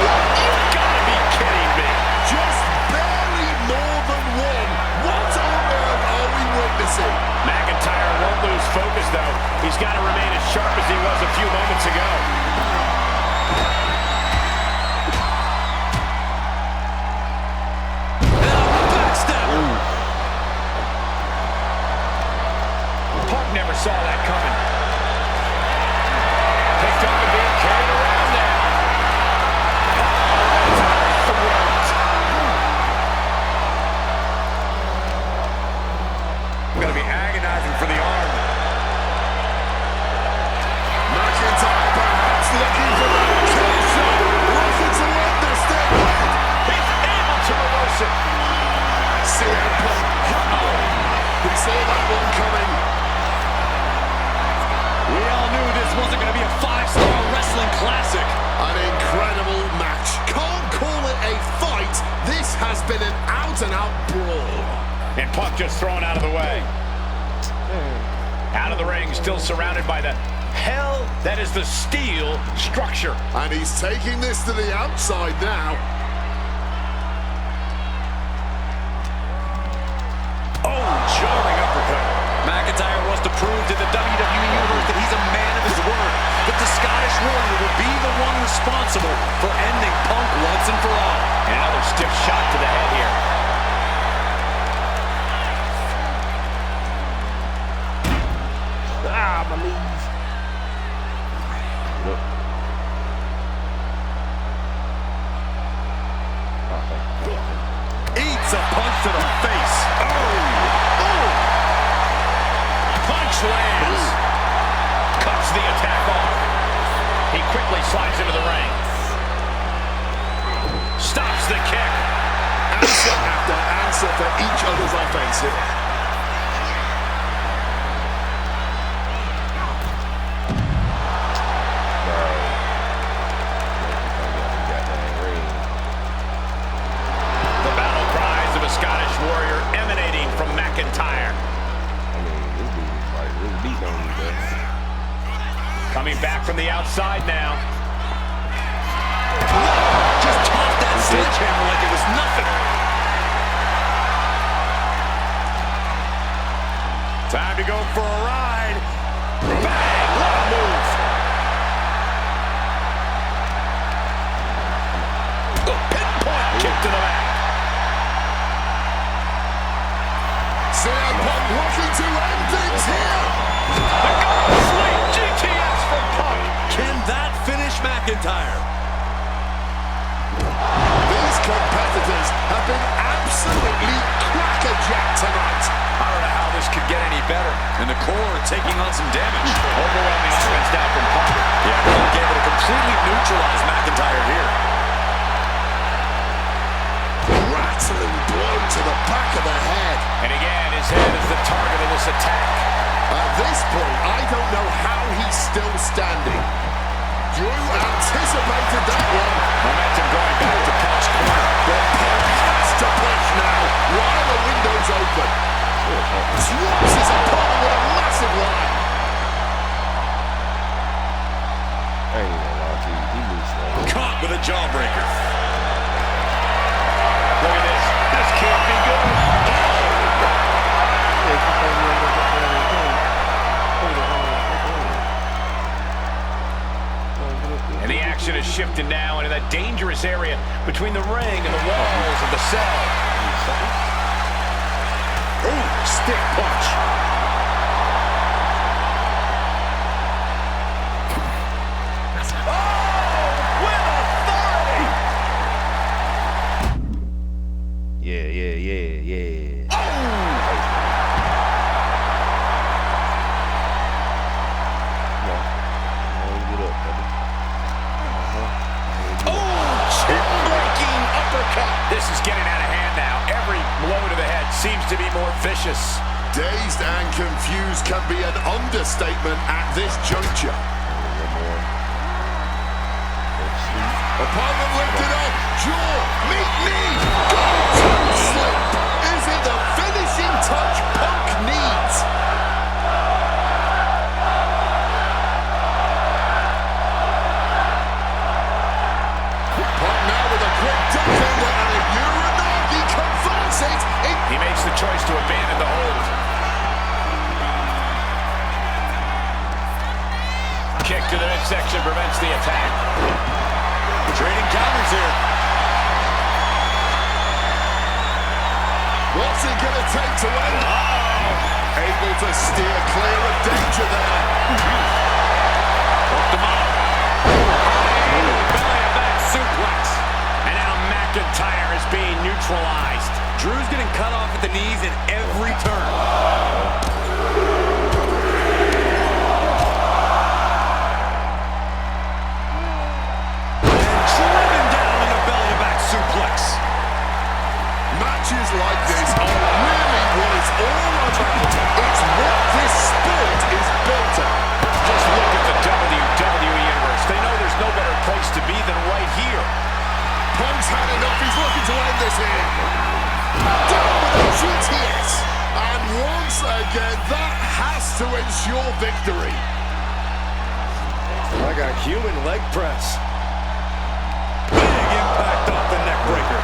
You've got to be kidding me. Just barely more than one. What on earth are we witnessing? McIntyre won't lose focus, though. He's got to remain as sharp as he was a few moments ago. Punk never saw that coming. Picked up and being carried around there. Going to be agonizing for the arm. McIntyre perhaps looking for that kill shot. Looking to end this thing. He's able to reverse it. CM Punk. We saw that one coming. We all knew this wasn't going to be a 5-star wrestling classic. An incredible match. Can't call it a fight. This has been an out-and-out brawl. And Punk just thrown out of the way. Out of the ring, still surrounded by the hell that is the steel structure. And he's taking this to the outside now. Oh, jarring uppercut. McIntyre wants to prove to the WWE Universe that he's a man of his word. But the Scottish Warrior will be the one responsible for ending Punk once and for all. And another stiff shot to the head here. My knees. Look. Eats a punch to the face. Oh! Punch lands. Cuts the attack off. He quickly slides into the ring. Stops the kick. Answer after answer for each other's offensive. Scottish Warrior emanating from McIntyre. I mean, this dude is like really beating on you, man. Coming back from the outside now. Just tossed that sledgehammer like it was nothing. Time to go for a ride. Bang! What a move. Pinpoint kick to the back. CM Punk looking to end things here. The sweet GTS from Punk. Can that finish McIntyre. These competitors have been absolutely crackerjack tonight. I don't know how this could get any better. And the core taking on some damage. Overwhelming offense down from Punk. Yeah, Punk able to completely neutralize McIntyre here. Rattling blow to the back of the head. And again, his head is the target of this attack. At this point, I don't know how he's still standing. Drew anticipated that one. Momentum going back to Punk's corner. But Punk has to push now while the window's open. Drops his opponent with a massive line. I ain't gonna lie to you. He moves slow. Caught with a jawbreaker. Look at this. This can't be good. And the action is shifting now into that dangerous area between the ring and the walls of the cell. Ooh, stick punch. Yeah. Chin-breaking uppercut. This is getting out of hand now. Every blow to the head seems to be more vicious. Dazed and confused can be an understatement at this juncture. Opponent lifted up. Jaw, meet knee. Go-to slip. Is it the finishing touch Punk needs? Punk now with a quick duck under and a Uranagi converts it. He makes the choice to abandon the hold. Kick to the midsection prevents the attack. Trading counters here. What's it going to take to end? Able to steer clear of danger there. Hooked him up. Belly back suplex. And now McIntyre is being neutralized. Drew's getting cut off at the knees in every turn. Matches like this are really what it's all about. It's what this sport is built on. Just look at the WWE Universe. They know there's no better place to be than right here. Punk's had enough. He's looking to end this here. Down with a GTS. And once again, that has to ensure victory. I got human leg press. Big impact off the neck breaker.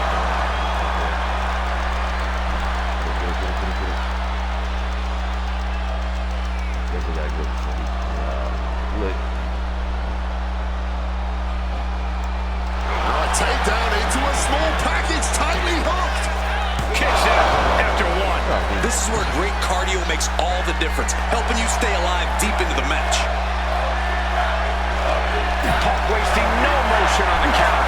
Takedown into a small package, tightly hooked. Kicks out after one. This is where great cardio makes all the difference, helping you stay alive deep into the match. Punk wasting no motion on the count.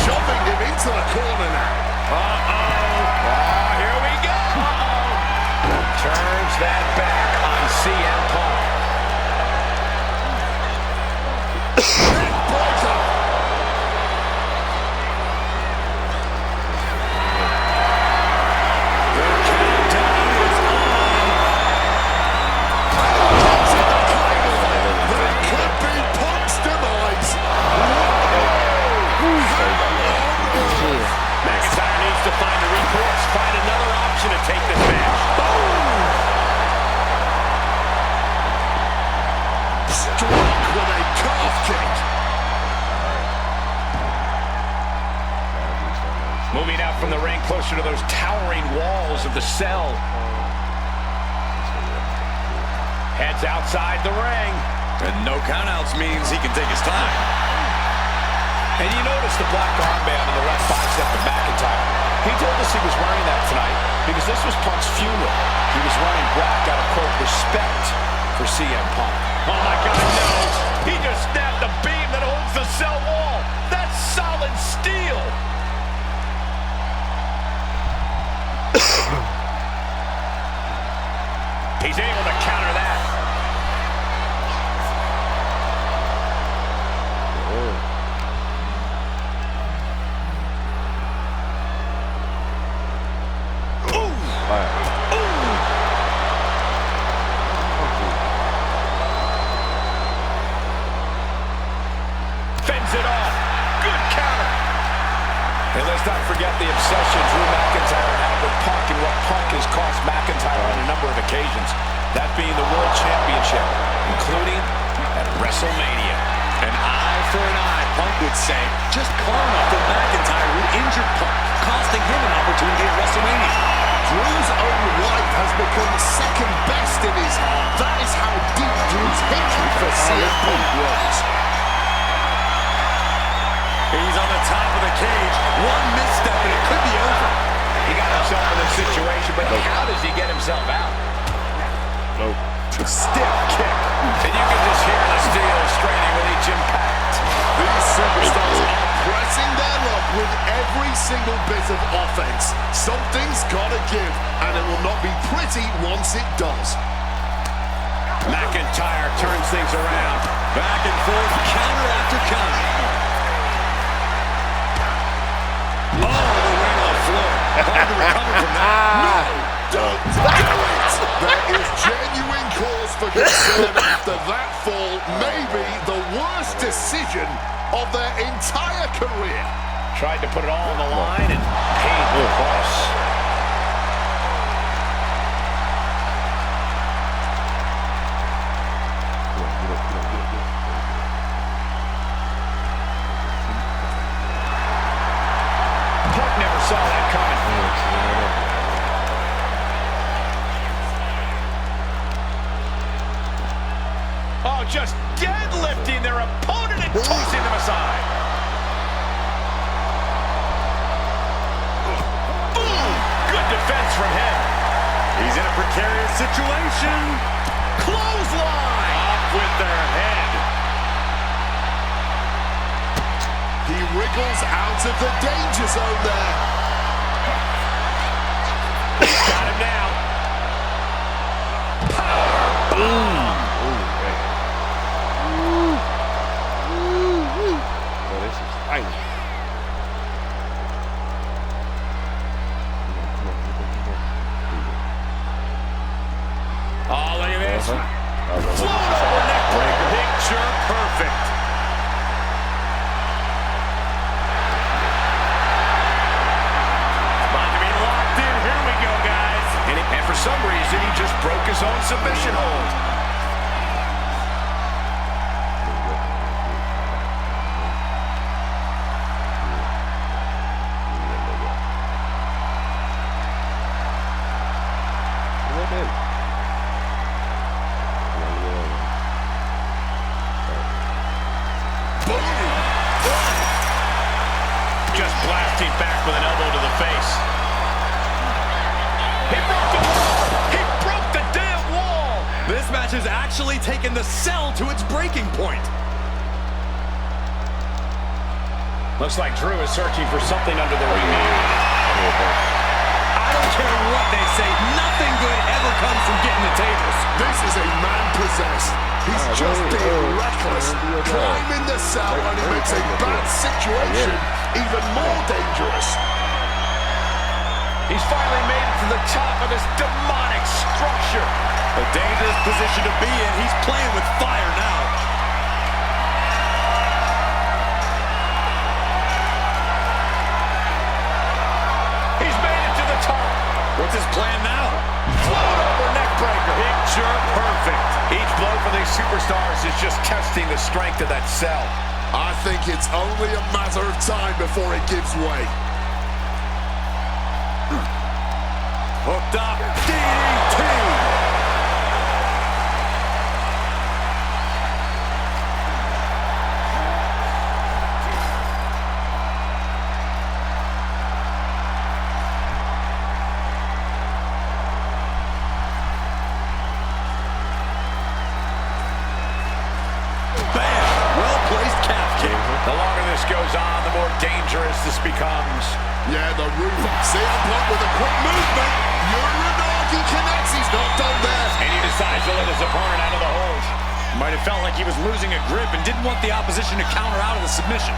Shoving him into the corner now. Oh, here we go. Turns that back on CM Punk. McIntyre needs to find a recourse, find another option to take this match. Boom! Struck with a calf kick. Moving out from the ring closer to those towering walls of the cell. Heads outside the ring. And no countouts means he can take his time. And you notice the black armband on the left bicep of McIntyre. He told us he was wearing that tonight because this was Punk's funeral. He was wearing black out of, quote, respect for CM Punk. Oh, my God, no. He just snapped the beam that holds the cell wall. That's solid steel. He's able to counter that. Fends it off. Good counter. And let's not forget the obsession Drew McIntyre had with Punk and what Punk has cost McIntyre on a number of occasions. That being the World Championship, including at WrestleMania. An eye for an eye, Punk would say. Just karma for McIntyre, who injured Punk, costing him an opportunity at WrestleMania. Drew's own wife has become second best in his heart. That is how deep Drew's hatred for CM Punk runs. He's on the top of the cage. One misstep and it could be over. He got himself in this situation, but how does he get himself out? Nope. Stiff kick. And you can just hear the steel straining with each impact. These superstars are pressing their luck with every single bit of offense. Something's gotta give, and it will not be pretty once it does. McIntyre turns things around. Back and forth, counter after counter. Oh, the weight on the floor. Hard to recover from that. Don't do it! There is genuine cause for concern after that fall may be the worst decision of their entire career. Tried to put it all on the line and paid the price. Punk never saw that coming. Oh, just deadlifting their opponent and tossing them aside. Boom! Good defense from him. He's in a precarious situation. Clothesline! Off with their head. He wriggles out of the danger zone there. Got him now. This is fine. Oh, look at this. Float over neck breaker. Picture perfect. About to be locked in. Here we go, guys. And for some reason, he just broke his own submission hold. Just blasting back with an elbow to the face. He broke the wall! He broke the damn wall! This match has actually taken the cell to its breaking point. Looks like Drew is searching for something under the ring. I don't care what they say. Nothing good ever comes from getting the tables. This is a man possessed. He's just being reckless, climbing the cell, and he makes a bad situation even more dangerous. He's finally made it to the top of this demonic structure. A dangerous position to be in. He's playing with fire now. He's made it to the top. What's his plan now? Float over neck breaker. Picture perfect. Each blow for these superstars is just testing the strength of that cell. I think it's only a matter of time before it gives way. Hooked up. DDT. Bam! this goes on, the more dangerous this becomes. Yeah, the roof. CM Punk with a quick movement. Uranagi connects. He's not done there. And he decides to let his opponent out of the hold. Might have felt like he was losing a grip and didn't want the opposition to counter out of the submission.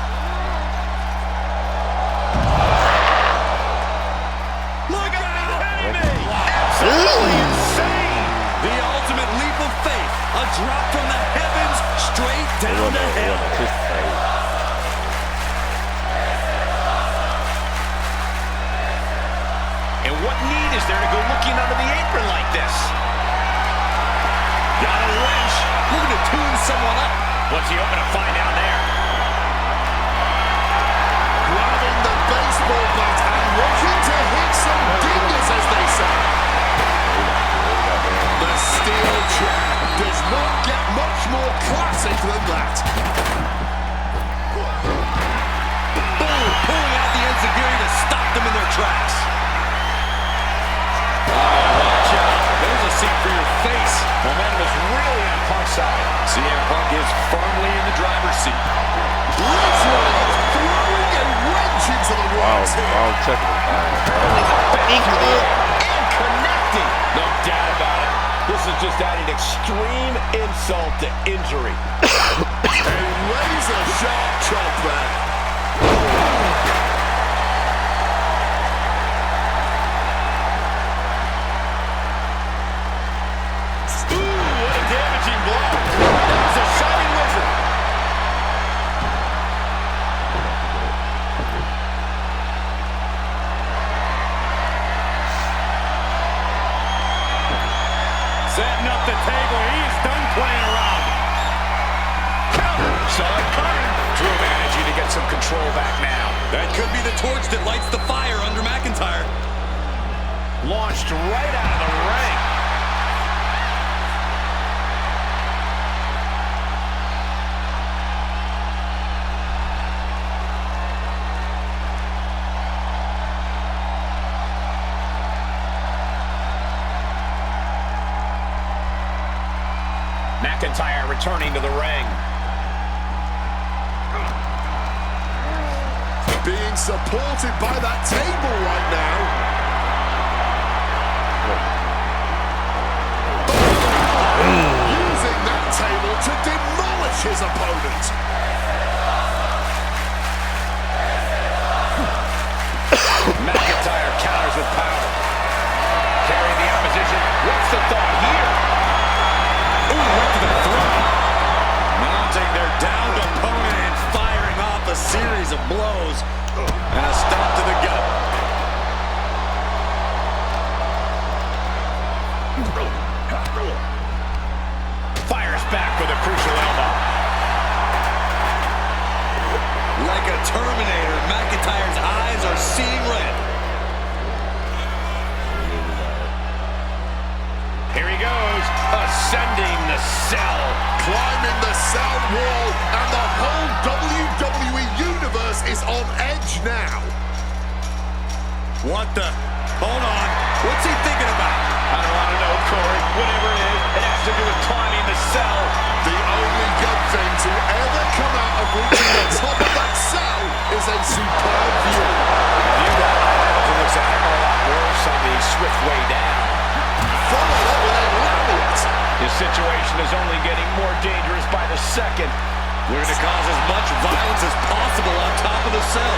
Look out! Absolutely insane! The ultimate leap of faith. A drop from the heavens straight down to hell. And what need is there to go looking under the apron like this? Got a wrench. Looking to tune someone up. What's he hoping to find down there? Grabbing the baseball bat and looking to hit some dingers, as they say. The steel chair does not get much more classic than that. Boom! Pulling out the enziguri to stop them in their tracks. Watch out. There's a seat for your face. Momentum is really on Punk's side. CM Punk is firmly in the driver's seat. Literally throwing a wrench into the works here. And connecting. No doubt about it. This is just adding extreme insult to injury. A razor sharp chop there. Setting up the table. He's done playing around. Counter. Saw it coming. Drew managing to get some control back now. That could be the torch that lights the fire under McIntyre. Launched right out of the ring. McIntyre returning to the ring. Being supported by that table right now. Using that table to demolish his opponent. McIntyre counters with power. Carrying the opposition. What's the thought here? Ooh, right to the throat. Mounting their downed opponent and firing off a series of blows. And a stop to the gut. Fires back with a crucial elbow. Like a Terminator, McIntyre's eyes are seeing red. Here he goes, ascending the cell. Climbing the cell wall, and the whole WWE Universe is on edge now. What the? Hold on. What's he thinking about? I don't want to know, Corey. Whatever it is, it has to do with climbing the cell. The only good thing to ever come out of reaching the top of that cell is a superb view. View that it looks a heck of a lot worse on the swift way down. Followed up with a lariat. This situation is only getting more dangerous by the second. We're going to cause as much violence as possible on top of the cell.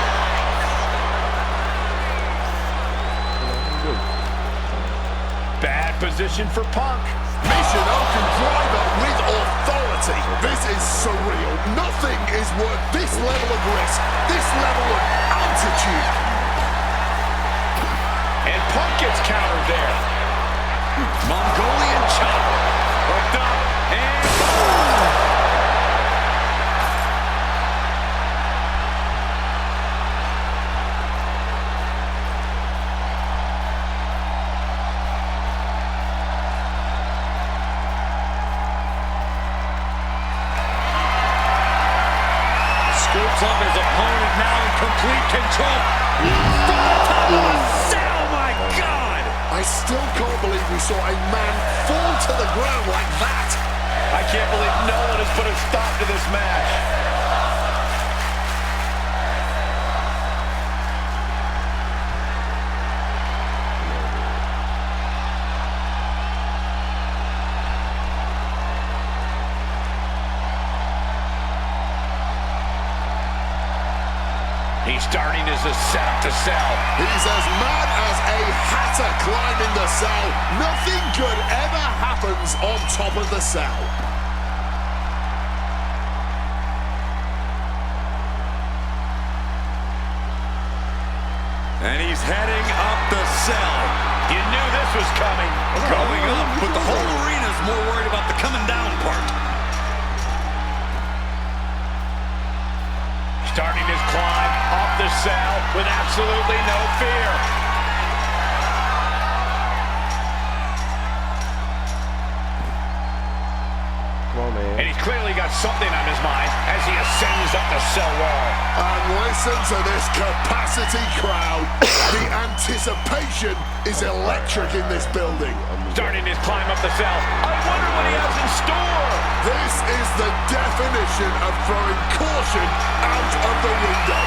Bad position for Punk. Mission Open driver with authority. This is surreal. Nothing is worth this level of risk, this level of altitude. And Punk gets countered there. Mongolian chop. Hooked up. And boom! Scoops up his opponent now in complete control. From the top of the cell, my God! I still can't believe we saw a man fall to the ground like that. I can't believe no one has put a stop to this match. He's starting as a setup to sell. He's as mad as a hatter climbing the cell. Nothing good ever happens on top of the cell. And he's heading up the cell. You knew this was coming. Going up, but the whole arena's more worried about the coming down part. Starting his climb up the cell with absolutely no fear. Come on, man. And he's clearly got something on his mind as he ascends up the cell wall. And listen to this capacity crowd. The anticipation is electric in this building. Starting his climb up the cell. I wonder what he has in store. This is the definition of throwing caution out of the window.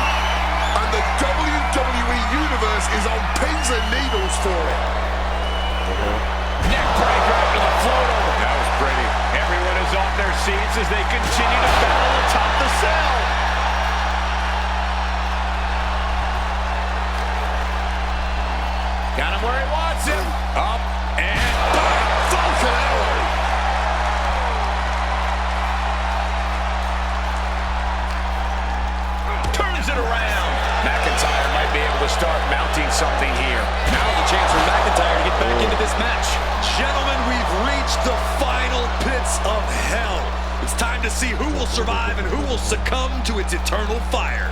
And the WWE Universe is on pins and needles for it. Neck breaker after the float over. That was pretty. Everyone is off their seats as they continue to battle atop the cell. Got him where he wants him. Up and back. Falcon arrow. Turns it around. McIntyre might be able to start mounting something here. Now's a chance for McIntyre to get back into this match. Gentlemen, we've reached the final pits of hell. It's time to see who will survive and who will succumb to its eternal fire.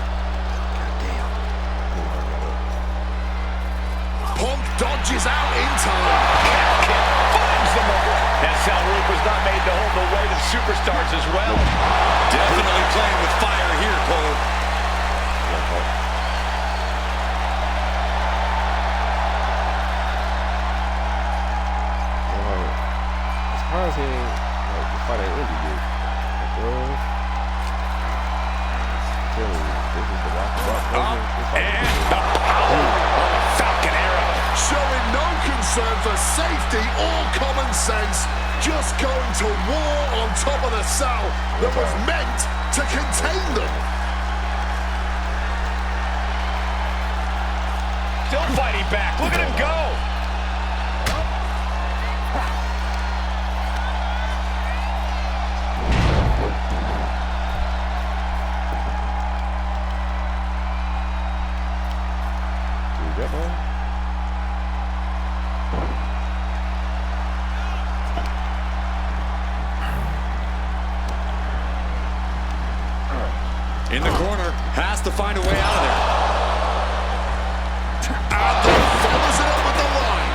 Punk dodges out in time. Finds the mark. That cell roof was not made to hold the weight of superstars as well. Definitely playing with fire here, Cole. As far as he like the fight ain't ended yet. This is the rock And the power on the Falcon arrow. Showing no concern for safety or common sense. Just going to war on top of the cell that was meant to contain them. Still fighting back. Look at him go. In the corner, has to find a way out of there. Follows it up with the line.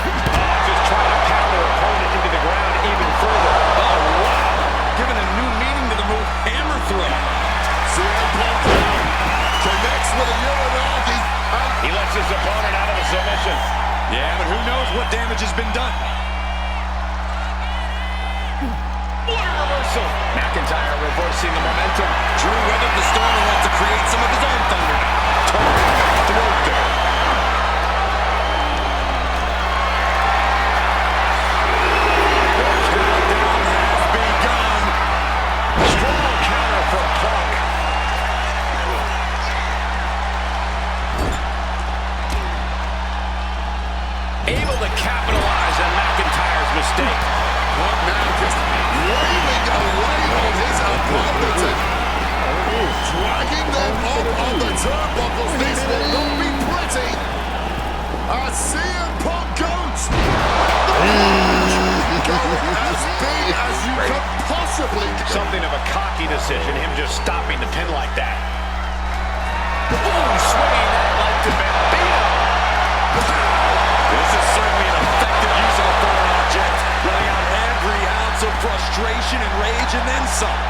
Just trying to pound their opponent into the ground even further. Oh, wow. Giving a new meaning to the move, hammer throw. CM Punk connects with a Uranagi. He lets his opponent out of a submission. Yeah, but who knows what damage has been done. What a reversal. McIntyre reversing the momentum. Drew weathered the storm and wants to create some of his own thunder now. Targeting the throat there. The countdown has begun. Strong counter from Punk. Able to capitalize on McIntyre's mistake. Punk now just wailing away on his opponent and dragging them up on the turnbuckles. This will not be pretty. As CM Punk goes. Going as big as you could possibly. Something of a cocky decision, him just stopping the pin like that. Boom, swinging that like to Bambino. This is certainly an effective use of a foreign object, letting out every ounce of frustration and rage and then some.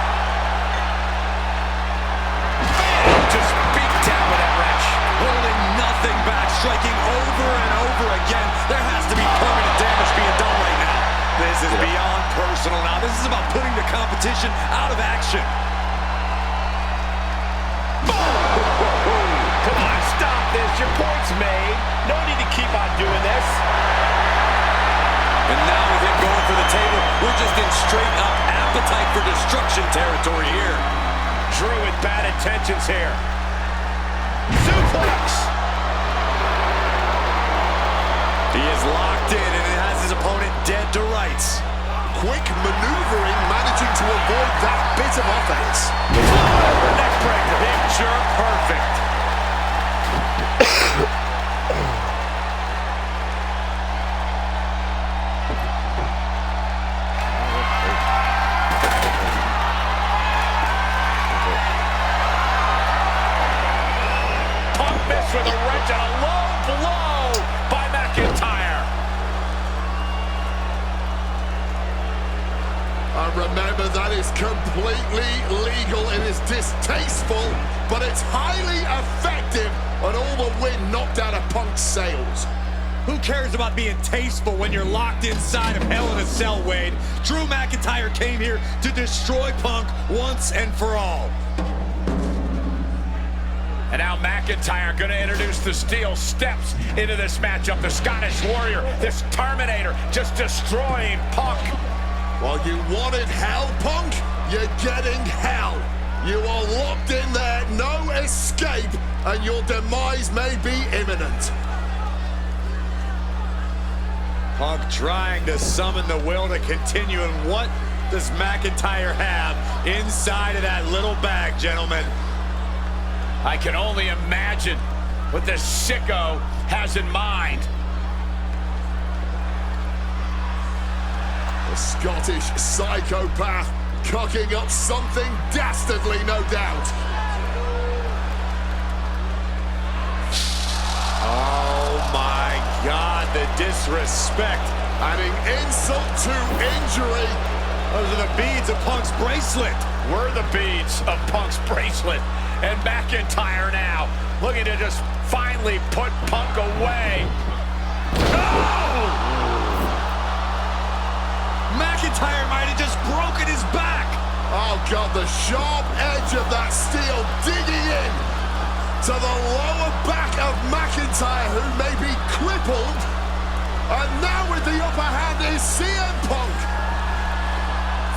Just beat down with that wrench. Holding nothing back, striking over and over again. There has to be permanent damage being done right now. This is beyond personal now. This is about putting the competition out of action. Come on, stop this. Your point's made. No need to keep on doing this. And now with him going for the table, we're just in straight up appetite for destruction territory here. Drew, at bad intentions here. Suplex! He is locked in and it has his opponent dead to rights. Quick maneuvering, managing to avoid that bit of offense. Neck breaker. Picture perfect. Punk missed with a wrench and a low blow by McIntyre. And remember, that is completely legal. It is distasteful, but it's highly effective. And all the wind knocked out of Punk's sails. Who cares about being tasteful when you're locked inside of Hell in a Cell, Wade? Drew McIntyre came here to destroy Punk once and for all. And now McIntyre going to introduce the steel steps into this matchup. The Scottish Warrior, this Terminator, just destroying Punk. Well, you wanted hell, Punk? You're getting hell. You are locked in there, no escape, and your demise may be imminent. Punk trying to summon the will to continue, and what does McIntyre have inside of that little bag, gentlemen? I can only imagine what this sicko has in mind. A Scottish psychopath cocking up something dastardly, no doubt. Oh my God, the disrespect. Adding insult to injury. Those are the beads of Punk's bracelet. We're the beads of Punk's bracelet. And McIntyre now looking to just finally put Punk away. Oh! McIntyre might have just broken his back. Oh, God, the sharp edge of that steel digging in to the lower back of McIntyre, who may be crippled. And now with the upper hand is CM Punk.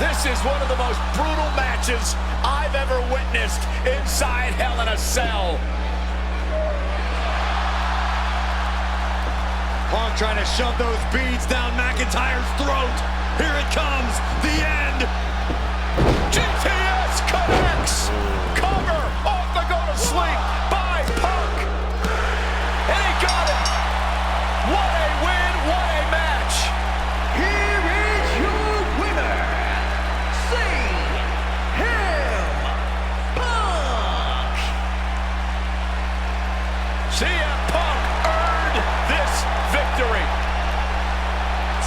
This is one of the most brutal matches I've ever witnessed inside Hell in a Cell. Punk trying to shove those beads down McIntyre's throat. Here it comes, the end. GTS connects. Cover off the go to sleep by Punk. And he got it. What a win, what a match. Here is your winner, CM Punk. CM Punk earned this victory.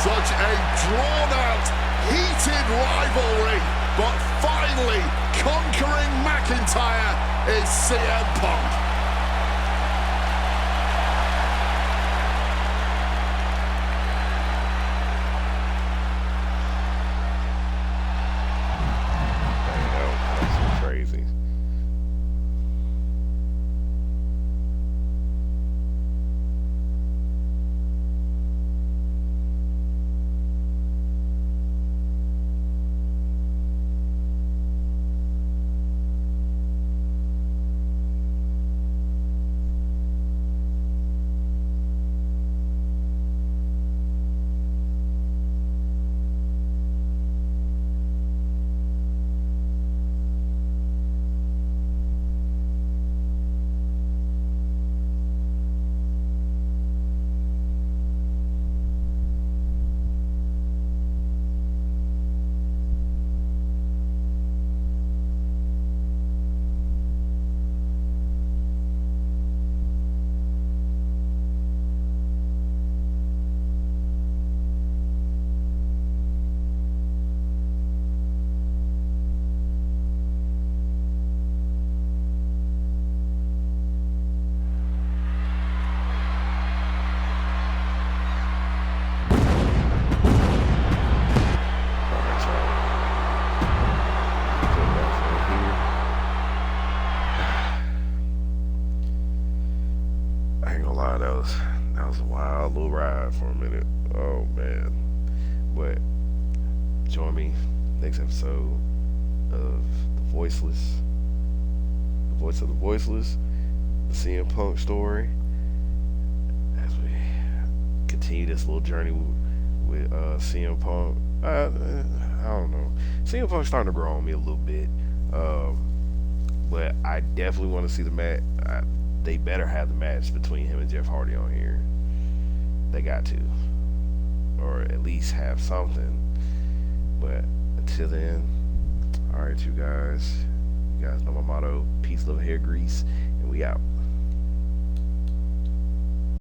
Such a drawn-out, heated rivalry, but finally conquering McIntyre is CM Punk. That's crazy. That was a wild little ride for a minute. Oh man. But join me next episode of The Voiceless. the voice of the voiceless, the CM Punk story, as we continue this little journey with CM Punk. I don't know. CM Punk's starting to grow on me a little bit, but I definitely want to see the match. They better have the match between him and Jeff Hardy on here. They got to, or at least have something. But until then, all right, you guys know my motto: peace, love, hair grease, and we out.